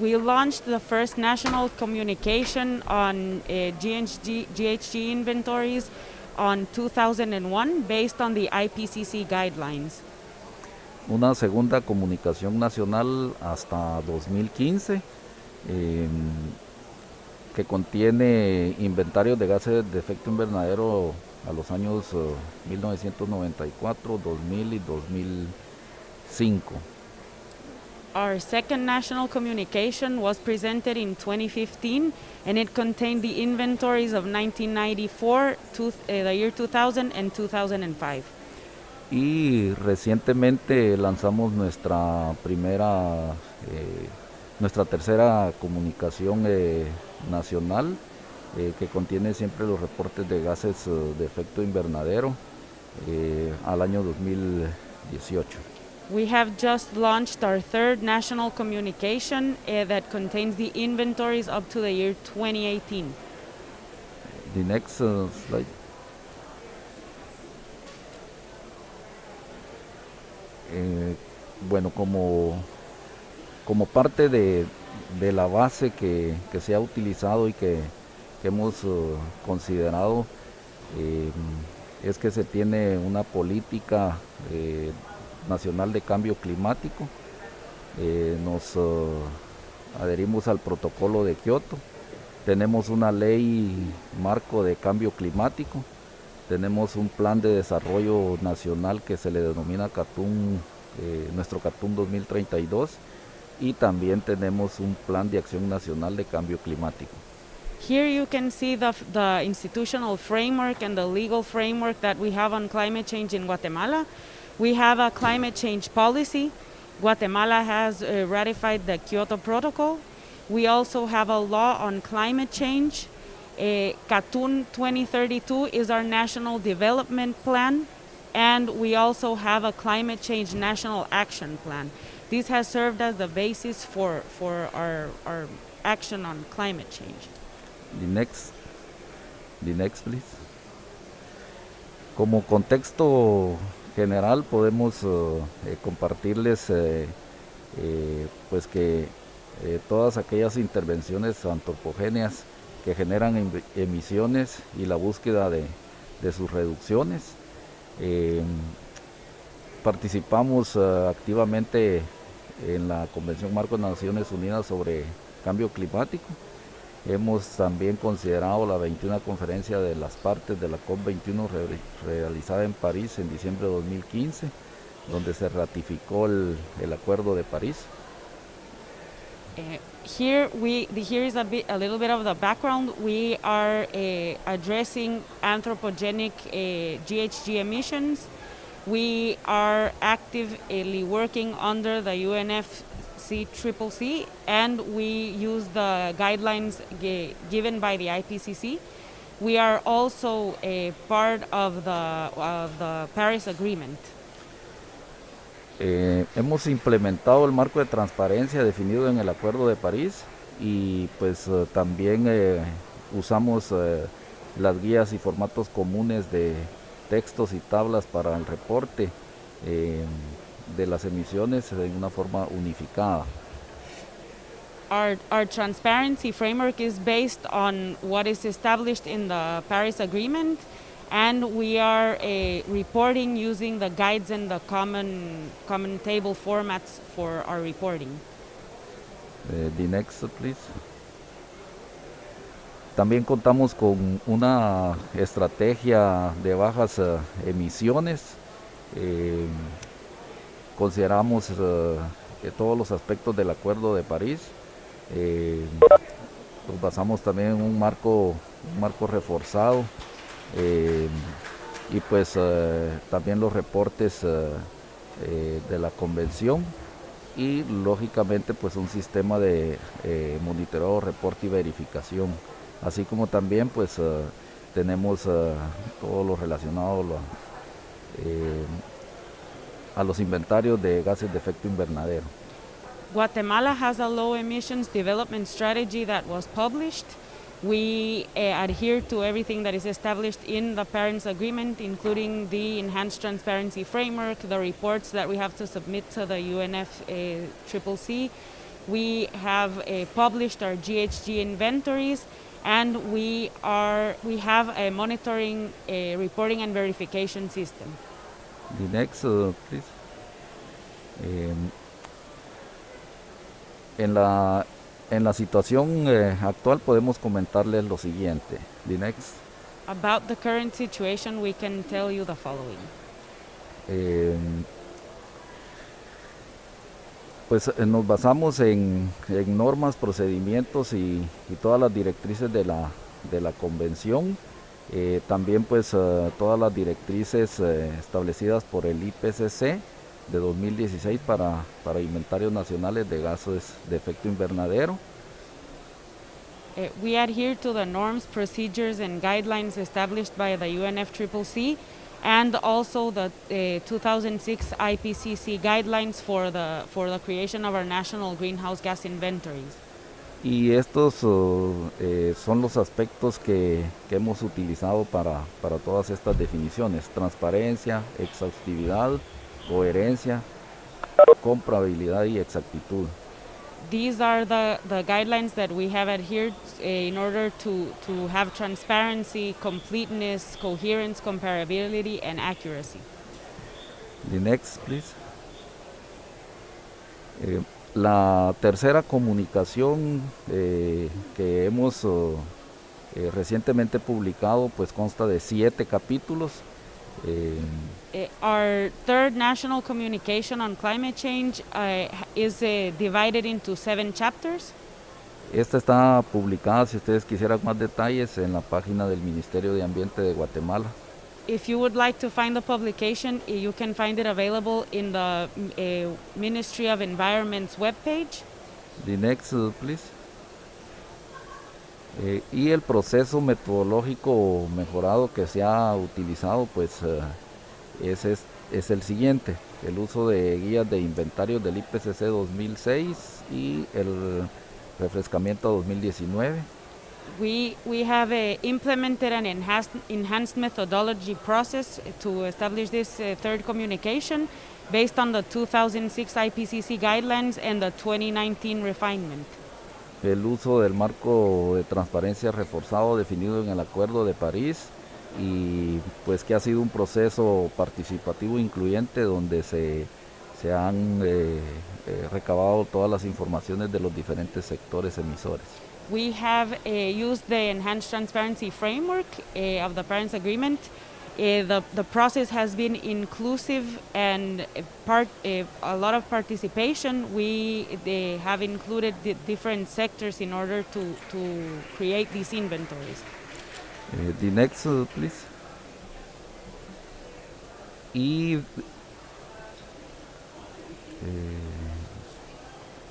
We launched the first national communication on GHG inventories on 2001 based on the IPCC guidelines. Una segunda comunicación nacional hasta 2015 que contiene inventarios de gases de efecto invernadero a los años 1994, 2000 y 2005. Our second national communication was presented in 2015 and it contained the inventories of 1994, the year 2000 and 2005. Y recientemente lanzamos nuestra tercera comunicación nacional que contiene siempre los reportes de gases de efecto invernadero al año 2018. We have just launched our third national communication that contains the inventories up to the year 2018. The next slide. Bueno, como parte de la base que se ha utilizado y que hemos considerado, es que se tiene una política nacional de cambio climático. Nos adherimos al protocolo de Kioto, tenemos una ley marco de cambio climático, tenemos un plan de desarrollo nacional que se le denomina CATUM, nuestro CATUM 2032, y también tenemos un plan de acción nacional de cambio climático. Here you can see the institutional framework and the legal framework that we have on climate change in Guatemala. We have a climate change policy. Guatemala has ratified the Kyoto Protocol. We also have a law on climate change. CATUN 2032 is our national development plan, and we also have a climate change national action plan. This has served as the basis for our action on climate change. The next, please. Como contexto general podemos compartirles pues que todas aquellas intervenciones antropogéneas que generan emisiones y la búsqueda de sus reducciones. Participamos activamente en la Convención Marco de Naciones Unidas sobre Cambio Climático. Hemos también considerado la 21 conferencia de las partes de la COP21 realizada en París en diciembre de 2015, donde se ratificó el Acuerdo de París. Here is a little bit of the background. We are addressing anthropogenic GHG emissions. We are actively working under the UNFCCC, and we use the guidelines given by the IPCC. We are also a part of the Paris Agreement. Hemos implementado el marco de transparencia definido en el Acuerdo de París y pues también usamos las guías y formatos comunes de textos y tablas para el reporte de las emisiones en una forma unificada. Our transparency framework is based on what is established in the Paris Agreement, and we are reporting using the guides and the common table formats for our reporting. The next, please. También contamos con una estrategia de bajas emisiones. Consideramos todos los aspectos del Acuerdo de París. Nos basamos también en un marco reforzado y pues también los reportes de la convención y lógicamente pues un sistema de monitoreo, reporte y verificación, así como también pues tenemos todo lo relacionado a los inventarios de gases de efecto invernadero. Guatemala has a low emissions development strategy that was published. We adhere to everything that is established in the Paris Agreement, including the enhanced transparency framework, the reports that we have to submit to the UNFCCC. We have published our GHG inventories, and we have a monitoring, reporting and verification system. The next, please. En la situación actual podemos comentarles lo siguiente. The next. About the current situation, we can tell you the following. Pues nos basamos en normas, procedimientos y todas las directrices de la convención. También pues todas las directrices establecidas por el IPCC de 2016 para inventarios nacionales de gases de efecto invernadero. We adhere to the norms, procedures, and guidelines established by the UNFCCC and also the 2006 IPCC guidelines for the creation of our national greenhouse gas inventories. Y estos son los aspectos que hemos utilizado para todas estas definiciones: transparencia, exhaustividad, coherencia, comparabilidad y exactitud. These are the guidelines that we have adhered in order to have transparency, completeness, coherence, comparability, and accuracy. The next, please. La tercera comunicación que hemos recientemente publicado pues consta de 7 capítulos. Our third national communication on climate change is divided into 7 chapters. Esta está publicada, si ustedes quisieran más detalles, en la página del Ministerio de Ambiente de Guatemala. If you would like to find the publication, you can find it available in the Ministry of Environment's webpage. The next, please. Y el proceso metodológico mejorado que se ha utilizado, pues es el siguiente: el uso de guías de inventarios del IPCC 2006 y el refrescamiento 2019. We have implemented an enhanced methodology process to establish this third communication based on the 2006 IPCC guidelines and the 2019 refinement. El uso del marco de transparencia reforzado definido en el Acuerdo de París, y pues que ha sido un proceso participativo incluyente donde se han recabado todas las informaciones de los diferentes sectores emisores. We have used the enhanced transparency framework of the Paris Agreement. The process has been inclusive and a lot of participation. They have included the different sectors in order to create these inventories. The next, please. Y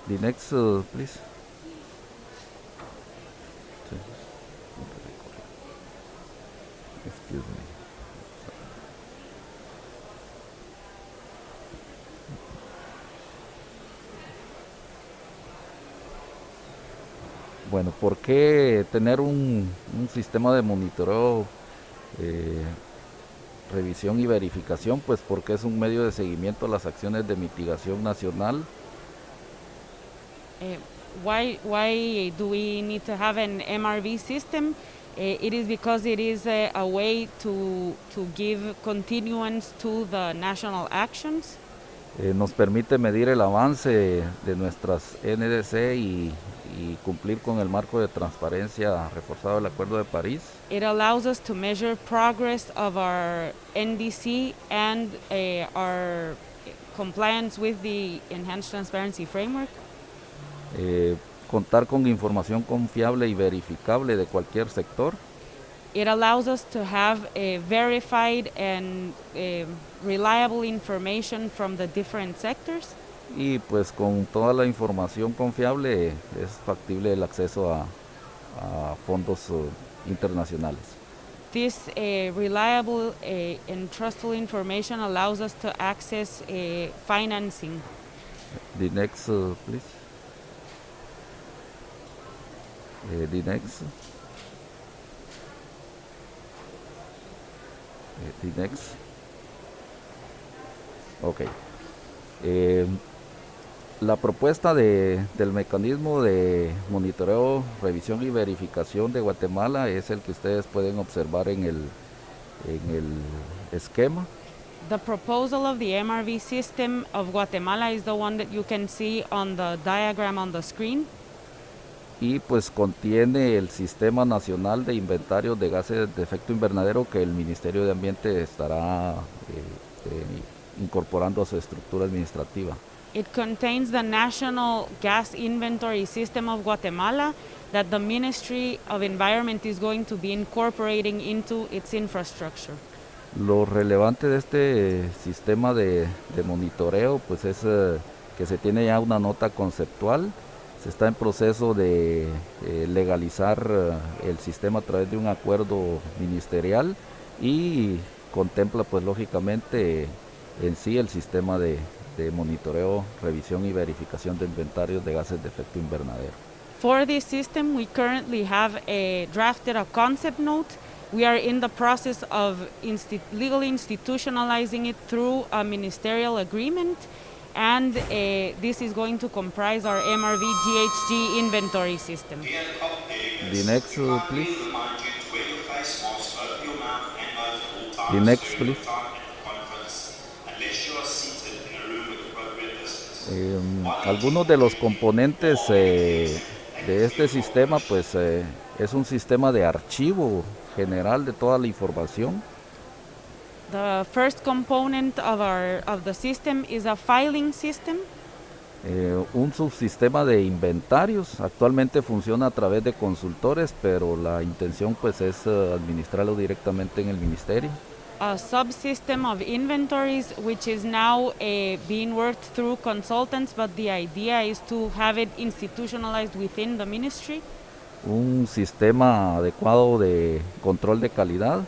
the next, please. Excuse me. Bueno, ¿por qué tener un sistema de monitoreo, revisión y verificación? Pues porque es un medio de seguimiento a las acciones de mitigación nacional. Why do we need to have an MRV system? It is because it is a way to give continuance to the national actions. Nos permite medir el avance de nuestras NDC y cumplir con el marco de transparencia reforzado del Acuerdo de París. It allows us to measure progress of our NDC and our compliance with the Enhanced Transparency Framework. Contar con información confiable y verificable de cualquier sector. It allows us to have verified and reliable information from the different sectors. Y pues con toda la información confiable es factible el acceso a fondos internacionales. This reliable and trustful information allows us to access financing. The next, please. The next. The next. Okay. La propuesta del mecanismo de monitoreo, revisión y verificación de Guatemala es el que ustedes pueden observar en el esquema. The proposal of the MRV system of Guatemala is the one that you can see on the diagram on the screen. Y pues contiene el Sistema Nacional de Inventarios de Gases de Efecto Invernadero que el Ministerio de Ambiente estará incorporando a su estructura administrativa. It contains the National Gas Inventory System of Guatemala that the Ministry of Environment is going to be incorporating into its infrastructure. Lo relevante de este sistema de monitoreo pues es que se tiene ya una nota conceptual. Se está en proceso de legalizar el sistema a través de un acuerdo ministerial y contempla pues lógicamente en sí el sistema de monitoreo, revisión y verificación de inventarios de gases de efecto invernadero. For this system, we currently have drafted a concept note. We are in the process of legally institutionalizing it through a ministerial agreement, and this is going to comprise our MRV GHG inventory system. The next, please. The next, please. Algunos de los componentes de este sistema pues es un sistema de archivo general de toda la información. The first component of the system is a filing system. Un subsistema de inventarios. Actualmente funciona a través de consultores, pero la intención pues es administrarlo directamente en el ministerio. A subsystem of inventories, which is now being worked through consultants, but the idea is to have it institutionalized within the ministry. Un sistema adecuado de control de calidad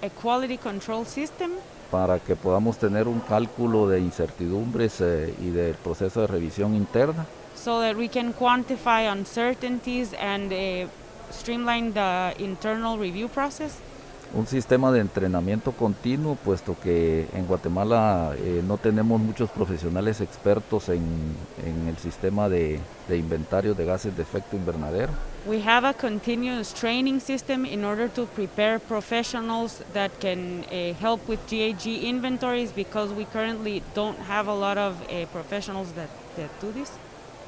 A quality control system, para que podamos tener un cálculo de incertidumbres y del proceso de revisión interna. so that we can quantify uncertainties and streamline the internal review process. Un sistema de entrenamiento continuo, puesto que en Guatemala no tenemos muchos profesionales expertos en el sistema de inventarios de gases de efecto invernadero. We have a continuous training system in order to prepare professionals that can help with GHG inventories, because we currently don't have a lot of professionals that do this.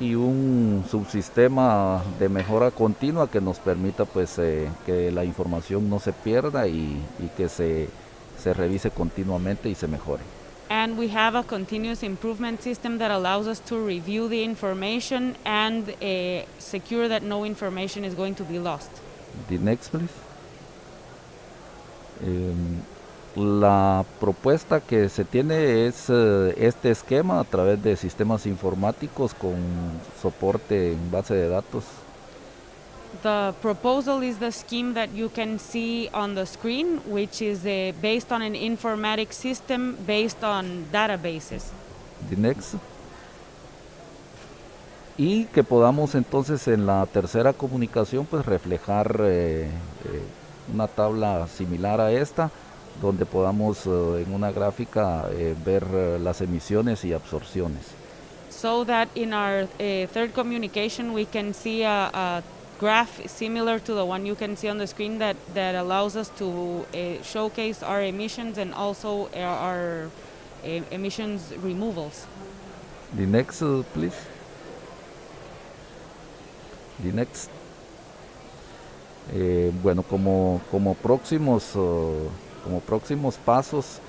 Y un subsistema de mejora continua que nos permita pues que la información no se pierda y que se revise continuamente y se mejore. And we have a continuous improvement system that allows us to review the information and secure that no information is going to be lost. The next, please. La propuesta que se tiene es este esquema a través de sistemas informáticos con soporte en base de datos. The proposal is the scheme that you can see on the screen, which is based on an informatic system based on databases. The next. Y que podamos entonces en la tercera comunicación pues reflejar una tabla similar a esta, donde podamos en una gráfica ver las emisiones y absorciones. So that in our third communication we can see a graph similar to the one you can see on the screen that allows us to showcase our emissions and also our emissions removals. The next, please. The next. Bueno, como próximos pasos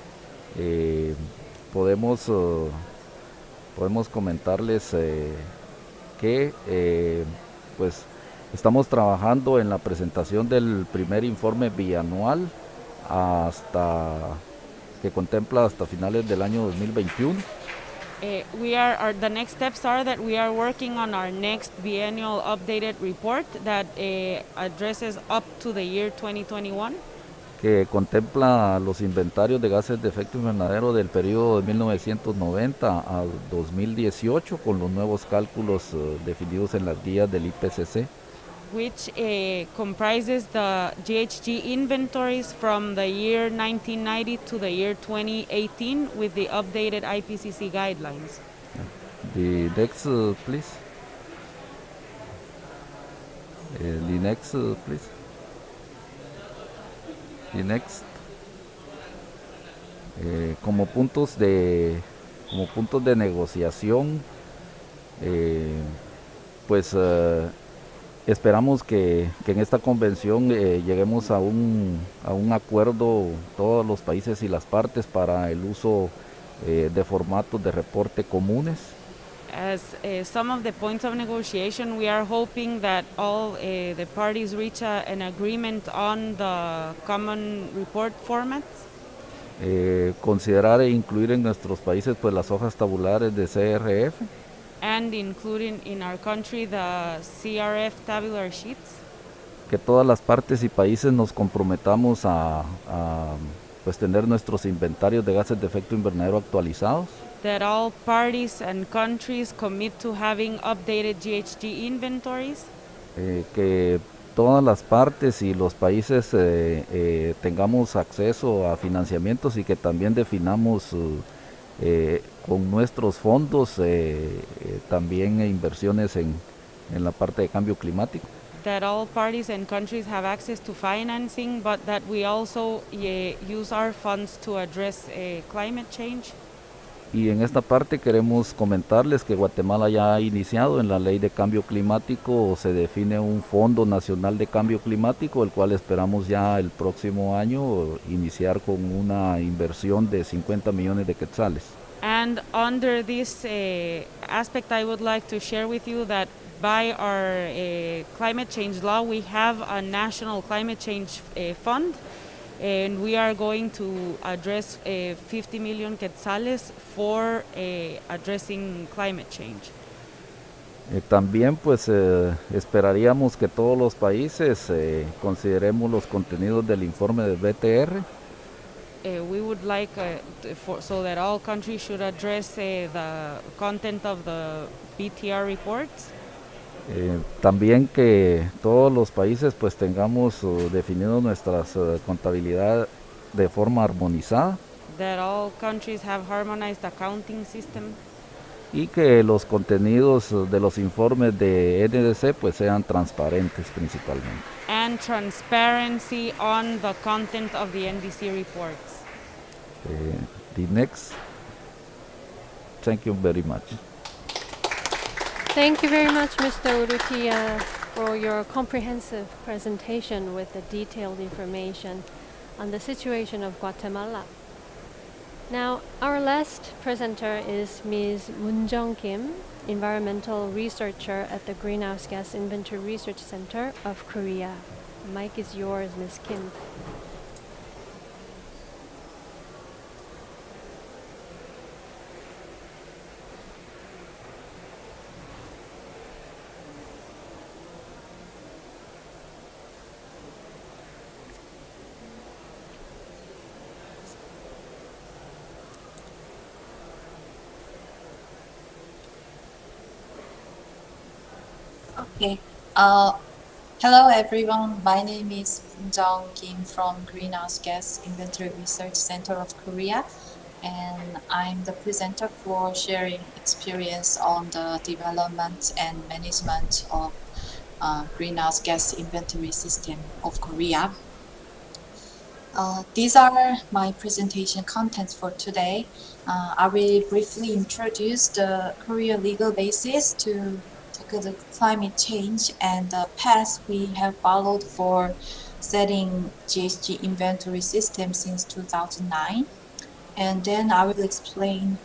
podemos comentarles que pues estamos trabajando en la presentación del primer informe bianual que contempla hasta finales del año 2021. The next steps are that we are working on our next biennial updated report that addresses up to the year 2021. Que contempla los inventarios de gases de efecto invernadero del periodo de 1990 a 2018 con los nuevos cálculos definidos en las guías del IPCC. Which comprises the GHG inventories from the year 1990 to the year 2018 with the updated IPCC guidelines. The next, please. The next, please. The next. Como puntos de negociación, pues esperamos que en esta convención lleguemos a un acuerdo todos los países y las partes para el uso de formatos de reporte comunes. As some of the points of negotiation, we are hoping that all the parties reach an agreement on the common report formats. Considerar e incluir en nuestros países pues las hojas tabulares de CRF. And including in our country the CRF tabular sheets. Que todas las partes y países nos comprometamos a pues tener nuestros inventarios de gases de efecto invernadero actualizados. That all parties and countries commit to having updated GHG inventories. Que todas las partes y los países tengamos acceso a financiamientos y que también definamos con nuestros fondos también inversiones en la parte de cambio climático. That all parties and countries have access to financing, but that we also use our funds to address climate change. Y en esta parte queremos comentarles que Guatemala ya ha iniciado en la ley de cambio climático, se define un Fondo Nacional de Cambio Climático, el cual esperamos ya el próximo año iniciar con una inversión de 50 millones de quetzales. And under this aspect, I would like to share with you that by our climate change law, we have a national climate change fund, and we are going to address 50 million quetzales for addressing climate change. También pues esperaríamos que todos los países consideremos los contenidos del informe del BTR. We would like so that all countries should address the content of the BTR reports. También que todos los países pues tengamos definido nuestras contabilidad de forma armonizada. That all countries have harmonized accounting system. Y que los contenidos de los informes de NDC pues sean transparentes principalmente. And transparency on the content of the NDC reports. The next. Thank you very much. Thank you very much, Mr. Urrutia, for your comprehensive presentation with the detailed information on the situation of Guatemala. Now, our last presenter is Ms. Moon-jung Kim, environmental researcher at the Greenhouse Gas Inventory Research Center of Korea. The mic is yours, Ms. Kim. Okay. Hello, everyone. My name is Jung Kim from Greenhouse Gas Inventory Research Center of Korea, and I'm the presenter for sharing experience on the development and management of greenhouse gas inventory system of Korea. These are my presentation contents for today. I will briefly introduce the Korea legal basis to the climate change and the path we have followed for setting GHG inventory system since 2009. And then I will explain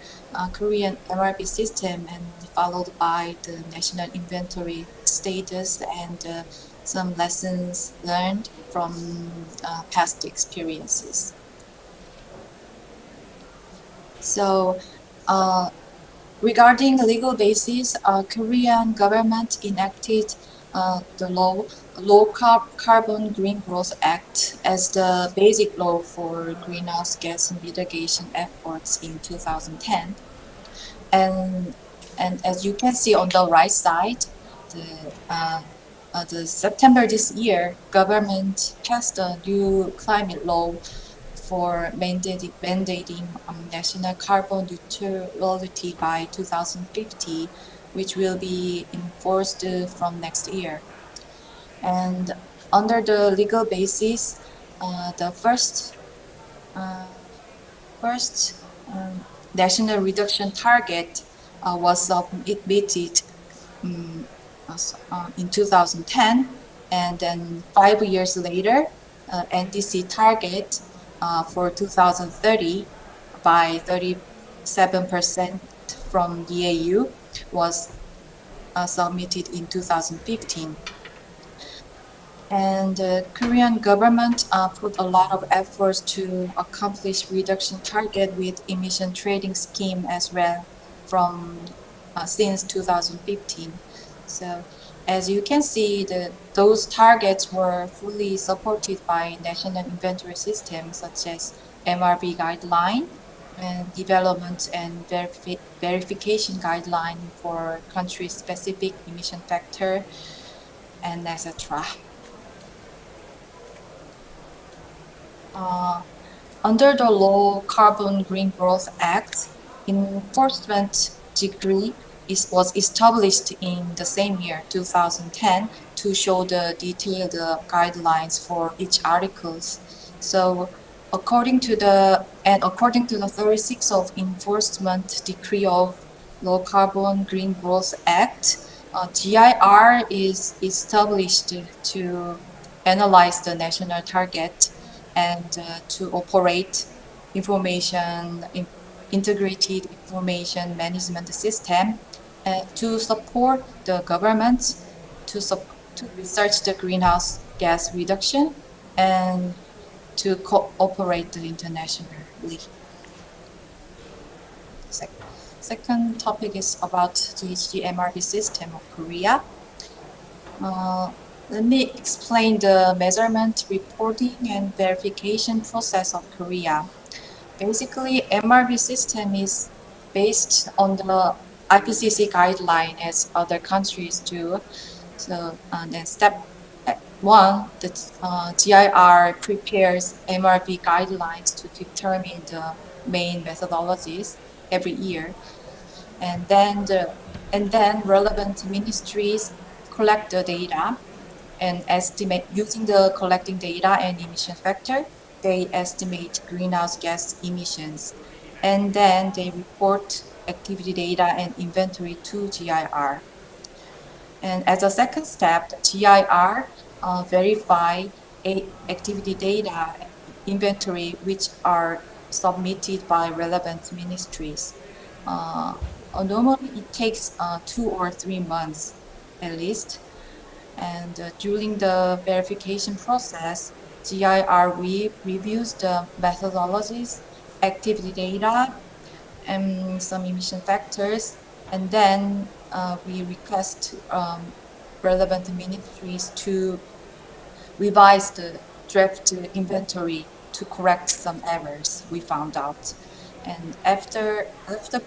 Korean MRB system and followed by the national inventory status and some lessons learned from past experiences. So, regarding the legal basis, Korean government enacted the Low Carbon Green Growth Act as the basic law for greenhouse gas mitigation efforts in 2010. And as you can see on the right side, the September this year, government passed a new climate law for mandating national carbon neutrality by 2050, which will be enforced from next year. And under the legal basis, the first national reduction target was submitted in 2010, and then 5 years later, NDC target for 2030 by 37% from EAU was submitted in 2015. And the Korean government put a lot of efforts to accomplish reduction target with emission trading scheme as well from since 2015. So as you can see, those targets were fully supported by national inventory systems such as MRV guideline and development and verification guideline for country-specific emission factor and etc. Under the Low Carbon Green Growth Act, enforcement degree was established in the same year, 2010, to show the detailed guidelines for each articles. So according to the And according to the 36th of Enforcement Decree of Low Carbon Green Growth Act, GIR is established to analyze the national target and to operate integrated information management system to support the government to research the greenhouse gas reduction and to cooperate internationally. Second topic is about GHG MRV system of Korea. Let me explain the measurement, reporting, and verification process of Korea. Basically, MRV system is based on the IPCC guideline as other countries do. So then step one, the GIR prepares MRV guidelines to determine the main methodologies every year, and then relevant ministries collect the data and estimate using the collecting data and emission factor. They estimate greenhouse gas emissions, and then they report activity data and inventory to GIR. And as a second step, the GIR verify activity data inventory which are submitted by relevant ministries. Normally it takes 2 or 3 months at least. And during the verification process, GIR reviews the methodologies, activity data, and some emission factors, and then we request relevant ministries to revise the draft inventory to correct some errors we found out. And after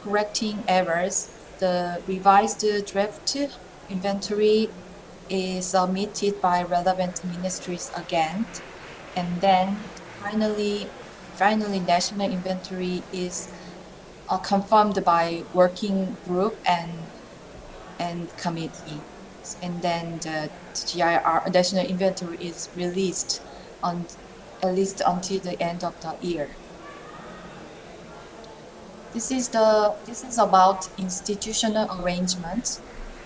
correcting errors, the revised draft inventory is submitted by relevant ministries again, and then finally national inventory is confirmed by working group and committee, and then the GIR national inventory is released on at least until the end of the year. This is about institutional arrangements.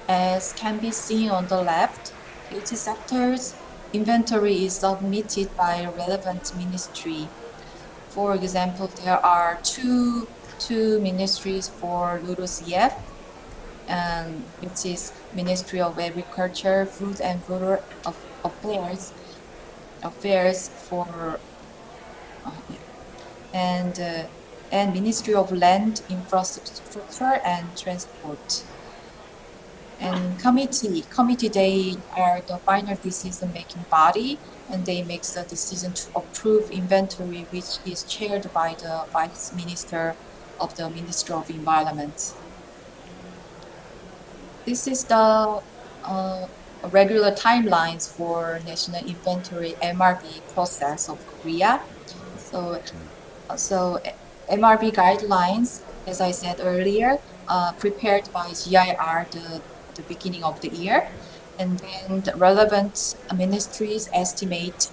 As can be seen on the left, each sector's inventory is submitted by a relevant ministry. For example, there are two ministries for LULUCF, which is Ministry of Agriculture, Food and Rural Affairs for and Ministry of Land, Infrastructure and Transport. And committee, they are the final decision-making body, and they make the decision to approve inventory, which is chaired by the Vice Minister of the Ministry of Environment. This is the regular timelines for national inventory MRV process of Korea. So MRV guidelines, as I said earlier, prepared by GIR the beginning of the year, and then the relevant ministries estimate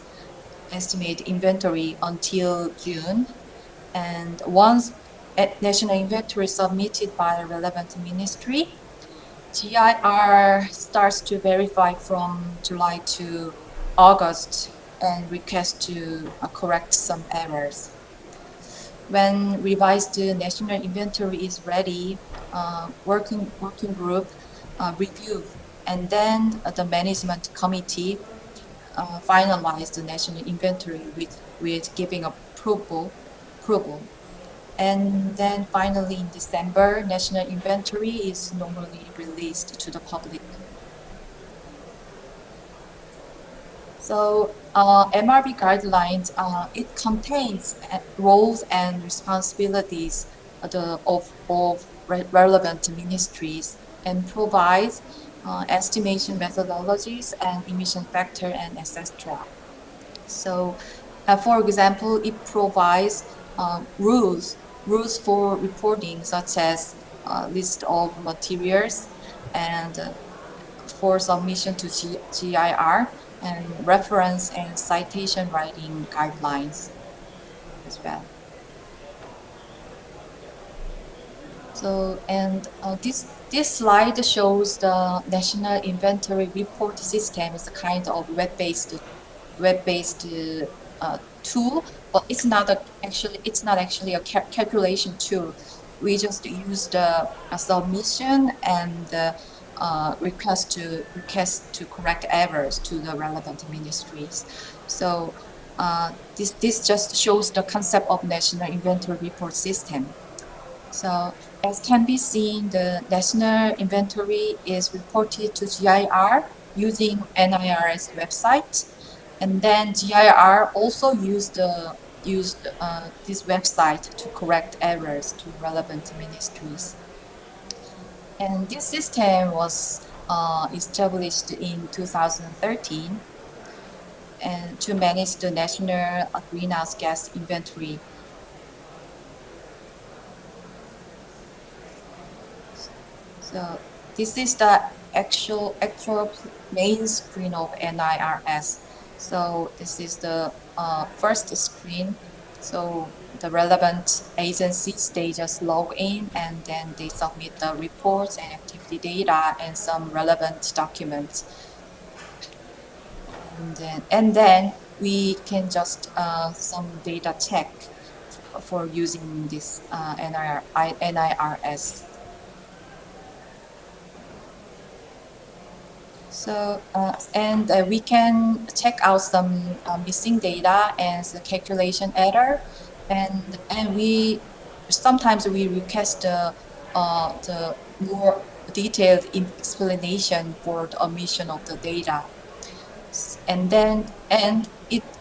inventory until June, and once national inventory submitted by a relevant ministry, GIR starts to verify from July to August and request to correct some errors. When revised national inventory is ready, working group review, and then the management committee finalize the national inventory with giving approval. And then finally in December, national inventory is normally released to the public. So MRV guidelines, it contains roles and responsibilities of relevant ministries and provides estimation methodologies and emission factor and etc. So, for example, it provides rules for reporting, such as list of materials and for submission to GIR, and reference and citation writing guidelines as well. So, and this slide shows the National Inventory Report System. It's a kind of web-based tool, but it's not actually a calculation tool. We just use the submission and the request to correct errors to the relevant ministries. So this just shows the concept of National Inventory Report System. So as can be seen, the national inventory is reported to GIR using NIRS website, and then GIR also used this website to correct errors to relevant ministries. And this system was established in 2013 and to manage the national greenhouse gas inventory. So this is the actual main screen of NIRS. So this is the first screen. So the relevant agencies, they just log in and then they submit the reports and activity data and some relevant documents. And then we can just some data check for using this NIRS. So, we can check out some missing data and the calculation error, and we sometimes we request the more detailed explanation for the omission of the data,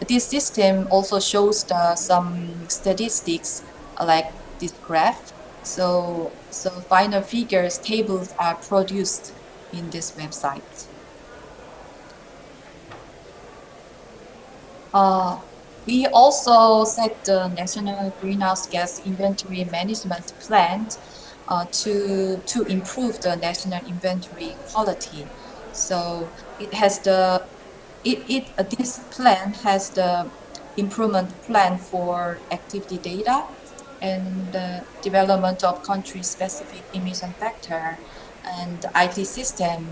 this system also shows some statistics like this graph. So final figures tables are produced in this website. We also set the National Greenhouse Gas Inventory Management Plan to improve the national inventory quality. So it has this plan has the improvement plan for activity data and the development of country-specific emission factor and IT system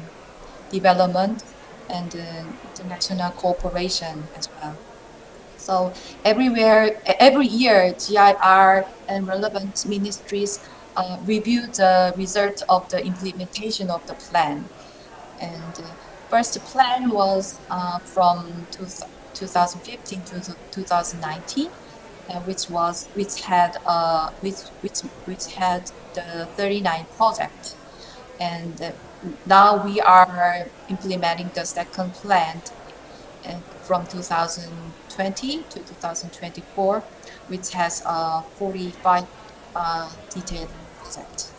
development and international cooperation as well. So every year, GIR and relevant ministries review the result of the implementation of the plan. And first plan was from 2015 to 2019, which had the 39 project. And now we are implementing the second plan from 2020 to 2024, which has 45 detailed projects.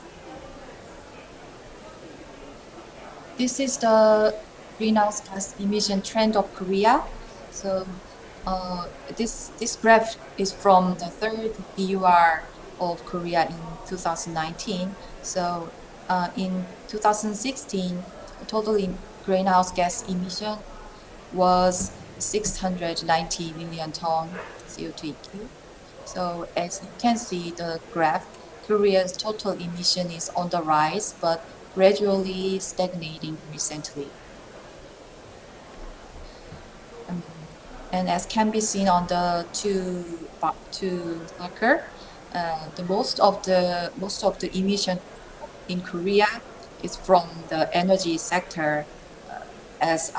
This is the greenhouse gas emission trend of Korea. So this graph is from the third BUR of Korea in 2019. So in 2016, total greenhouse gas emission was 690 million ton CO2 equivalent. So as you can see the graph, Korea's total emission is on the rise, but gradually stagnating recently. And as can be seen on the two marker, the most of the emission in Korea is from the energy sector, as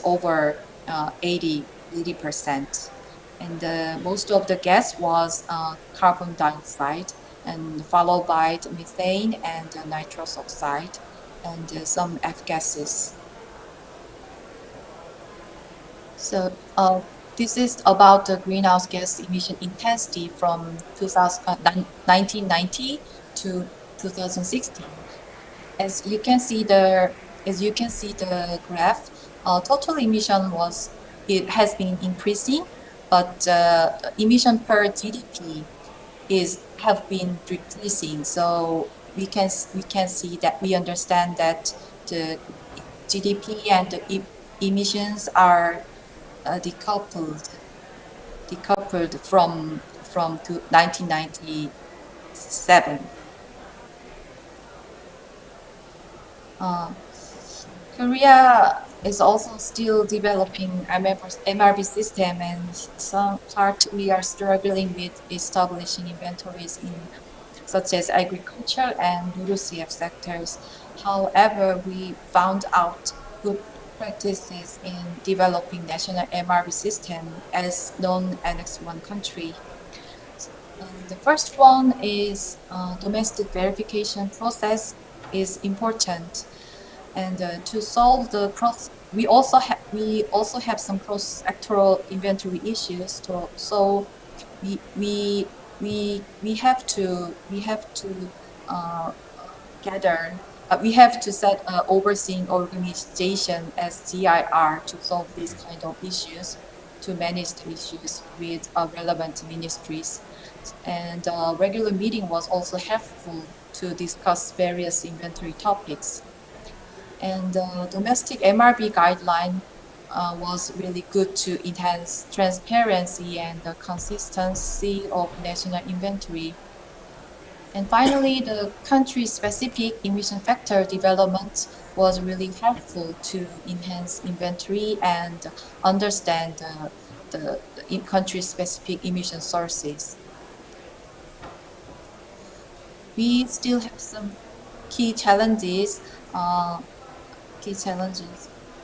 over 80%. And most of the gas was carbon dioxide, and followed by the methane and the nitrous oxide and some F gases. So this is about the greenhouse gas emission intensity from 1990 to 2016. As you can see the graph, total emission has been increasing, but emission per GDP have been decreasing. So we can see that we understand that the GDP and the emissions are decoupled from 1997. Korea is also still developing MRB system, and some part we are struggling with establishing inventories in such as agriculture and LULUCF sectors. However, we found out good practices in developing national MRB system as non-Annex 1 country. The first one is domestic verification process is important, and to solve the cross, we also have some cross-sectoral inventory issues. So we have to uh, gather. We have to set an overseeing organization as GIR to solve these kind of issues, to manage the issues with relevant ministries. And regular meeting was also helpful to discuss various inventory topics. And domestic MRB guideline was really good to enhance transparency and the consistency of national inventory. And finally, the country-specific emission factor development was really helpful to enhance inventory and understand the country-specific emission sources. We still have some key challenges.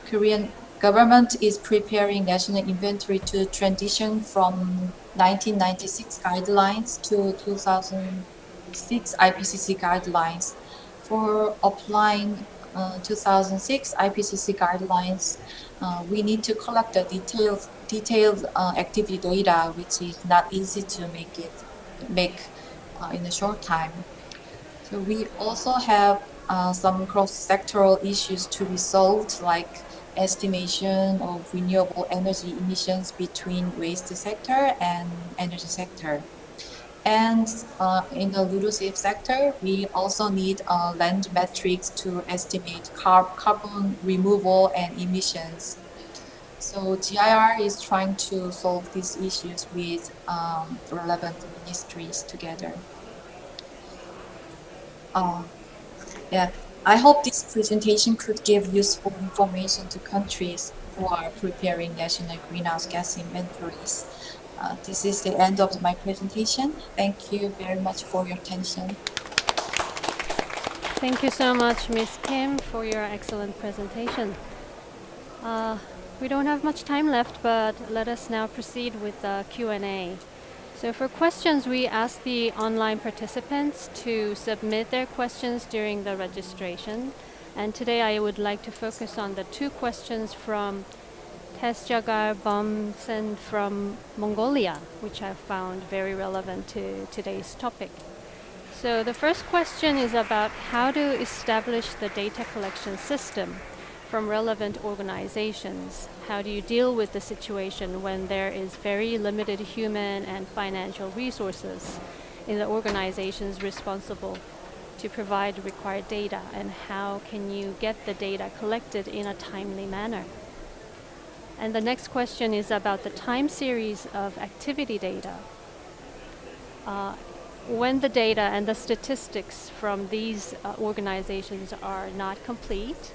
Korean government is preparing national inventory to transition from 1996 guidelines to 2006 IPCC guidelines. For applying 2006 IPCC guidelines, we need to collect the detailed activity data, which is not easy to make in a short time. So we also have some cross-sectoral issues to be solved, like estimation of renewable energy emissions between waste sector and energy sector. And in the LULUCF sector, we also need land metrics to estimate carbon removal and emissions. So GIR is trying to solve these issues with relevant ministries together. Yeah, I hope this presentation could give useful information to countries who are preparing national greenhouse gas inventories. This is the end of my presentation. Thank you very much for your attention. Thank you so much, Ms. Kim, for your excellent presentation. We don't have much time left, but let us now proceed with the Q&A. So for questions, we ask the online participants to submit their questions during the registration. And today I would like to focus on the two questions from Tesjagar Bomsen from Mongolia, which I found very relevant to today's topic. So the first question is about how to establish the data collection system from relevant organizations. How do you deal with the situation when there is very limited human and financial resources in the organizations responsible to provide required data, and how can you get the data collected in a timely manner? And the next question is about the time series of activity data. When the data and the statistics from these organizations are not complete,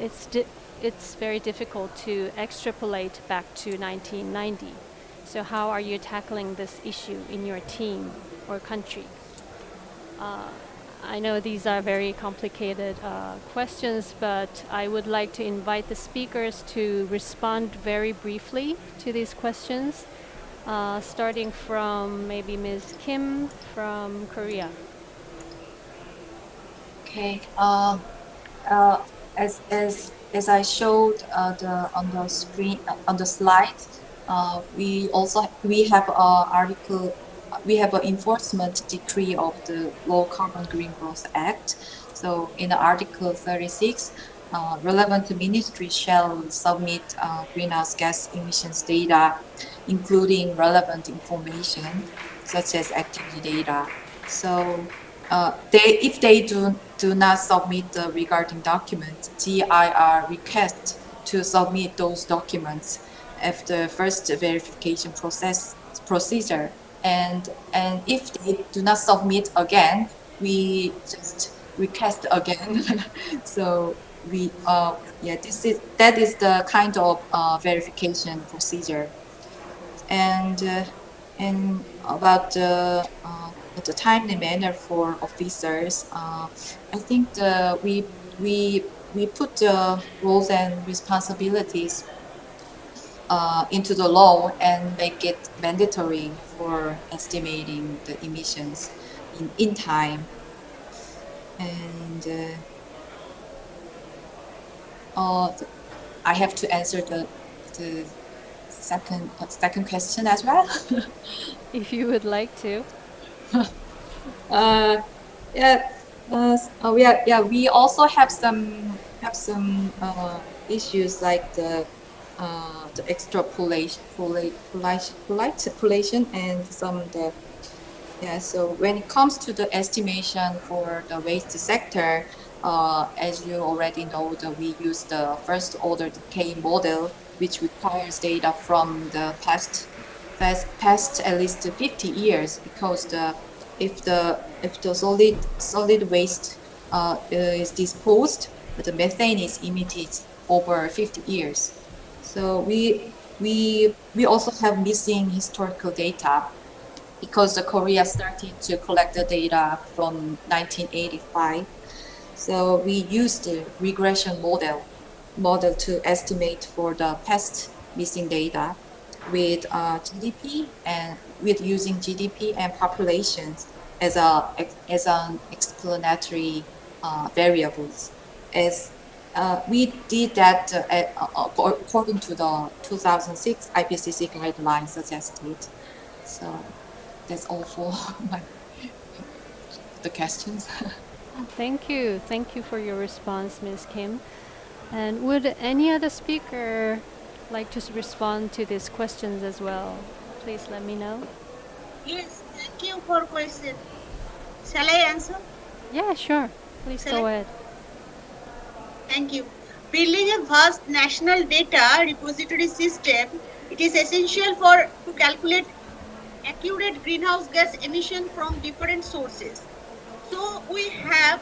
it's very difficult to extrapolate back to 1990. So how are you tackling this issue in your team or country? I know these are very complicated questions, but I would like to invite the speakers to respond very briefly to these questions, starting from maybe Ms. Kim from Korea. Okay. As I showed on the screen on the slide, we have an article. We have an enforcement decree of the Low Carbon Green Growth Act. So in Article 36, relevant ministries shall submit greenhouse gas emissions data, including relevant information such as activity data. So if they do not submit the regarding documents, GIR requests to submit those documents after first verification procedure. And if they do not submit again, we just request again. So that is the kind of verification procedure. And about the timely manner for officers, I think we put the roles and responsibilities into the law and make it mandatory for estimating the emissions in time. And I have to answer the second question as well. If you would like to. We also have some issues like the extrapolation and so when it comes to the estimation for the waste sector, as you already know, we use the first order decay model, which requires data from the past at least 50 years, because if the solid waste is disposed, the methane is emitted over 50 years. So we also have missing historical data, because the Korea started to collect the data from 1985. So we used the regression model to estimate for the past missing data with GDP and with using GDP and populations as an explanatory variables. As we did that according to the 2006 IPCC guidelines suggested. So that's all for the questions. Thank you. Thank you for your response, Ms. Kim. And would any other speaker like to respond to these questions as well? Please let me know. Yes, thank you for question. Shall I answer? Yeah, sure. Please go ahead. Thank you. Building a vast national data repository system, it is essential to calculate accurate greenhouse gas emission from different sources. So we have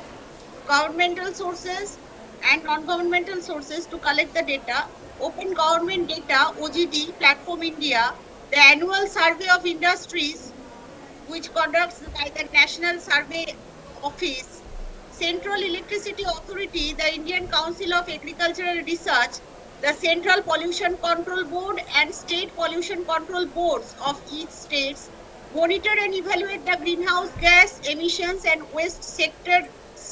governmental sources and non-governmental sources to collect the data. Open Government Data, OGD, Platform India, the annual survey of industries, which conducts by the National Survey Office, Central Electricity Authority, the Indian Council of Agricultural Research, the Central Pollution Control Board and State Pollution Control Boards of each states monitor and evaluate the greenhouse gas emissions and waste sector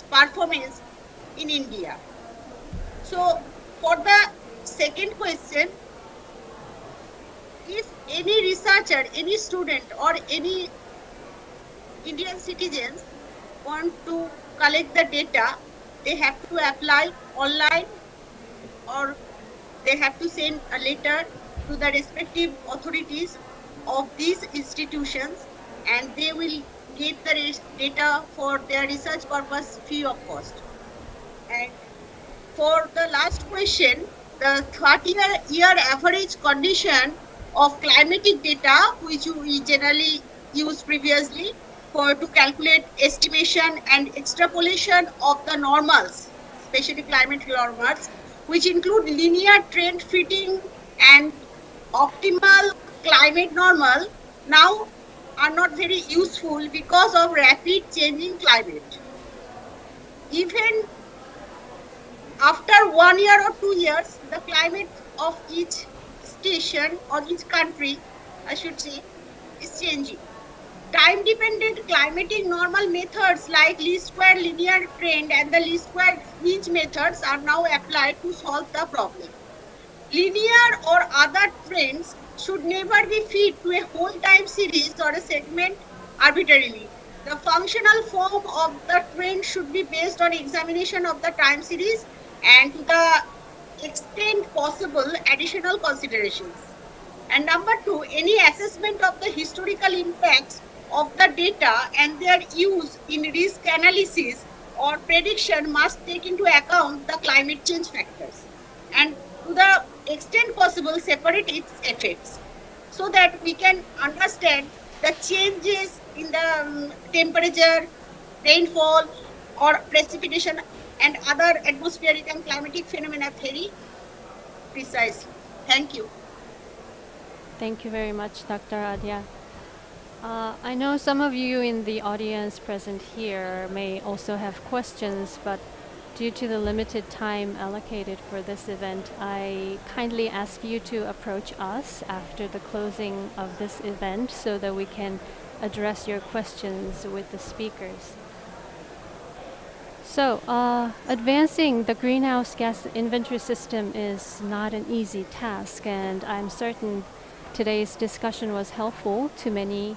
performance in India. So for the second question, if any researcher, any student or any Indian citizens want to collect the data, they have to apply online or they have to send a letter to the respective authorities of these institutions, and they will get the data for their research purpose free of cost. And for the last question, the 30-year average condition of climatic data, which we generally used previously to calculate estimation and extrapolation of the normals, especially climate normals, which include linear trend fitting and optimal climate normal, now are not very useful because of rapid changing climate. Even after 1 year or 2 years, the climate of each station or each country, I should say, is changing. Time-dependent climatic normal methods like least square linear trend and the least square hinge methods are now applied to solve the problem. Linear or other trends should never be fit to a whole time series or a segment arbitrarily. The functional form of the trend should be based on examination of the time series and to the extent possible additional considerations. And number two, any assessment of the historical impacts of the data and their use in risk analysis or prediction must take into account the climate change factors and to the extent possible separate its effects so that we can understand the changes in the temperature, rainfall, or precipitation and other atmospheric and climatic phenomena theory precisely. Thank you. Thank you very much, Dr. Adya. I know some of you in the audience present here may also have questions, but due to the limited time allocated for this event, I kindly ask you to approach us after the closing of this event so that we can address your questions with the speakers. So, advancing the greenhouse gas inventory system is not an easy task, and I'm certain today's discussion was helpful to many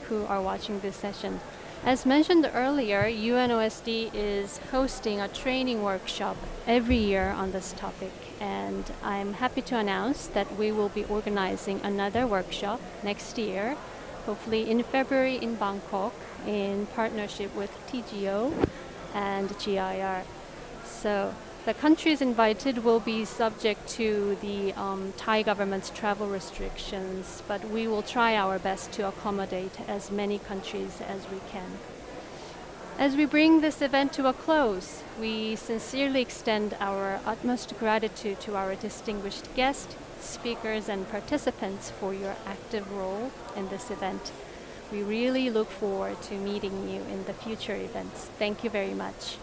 who are watching this session. As mentioned earlier, UNOSD is hosting a training workshop every year on this topic, and I'm happy to announce that we will be organizing another workshop next year, hopefully in February in Bangkok, in partnership with TGO and GIR. So the countries invited will be subject to the Thai government's travel restrictions, but we will try our best to accommodate as many countries as we can. As we bring this event to a close, we sincerely extend our utmost gratitude to our distinguished guests, speakers, and participants for your active role in this event. We really look forward to meeting you in the future events. Thank you very much.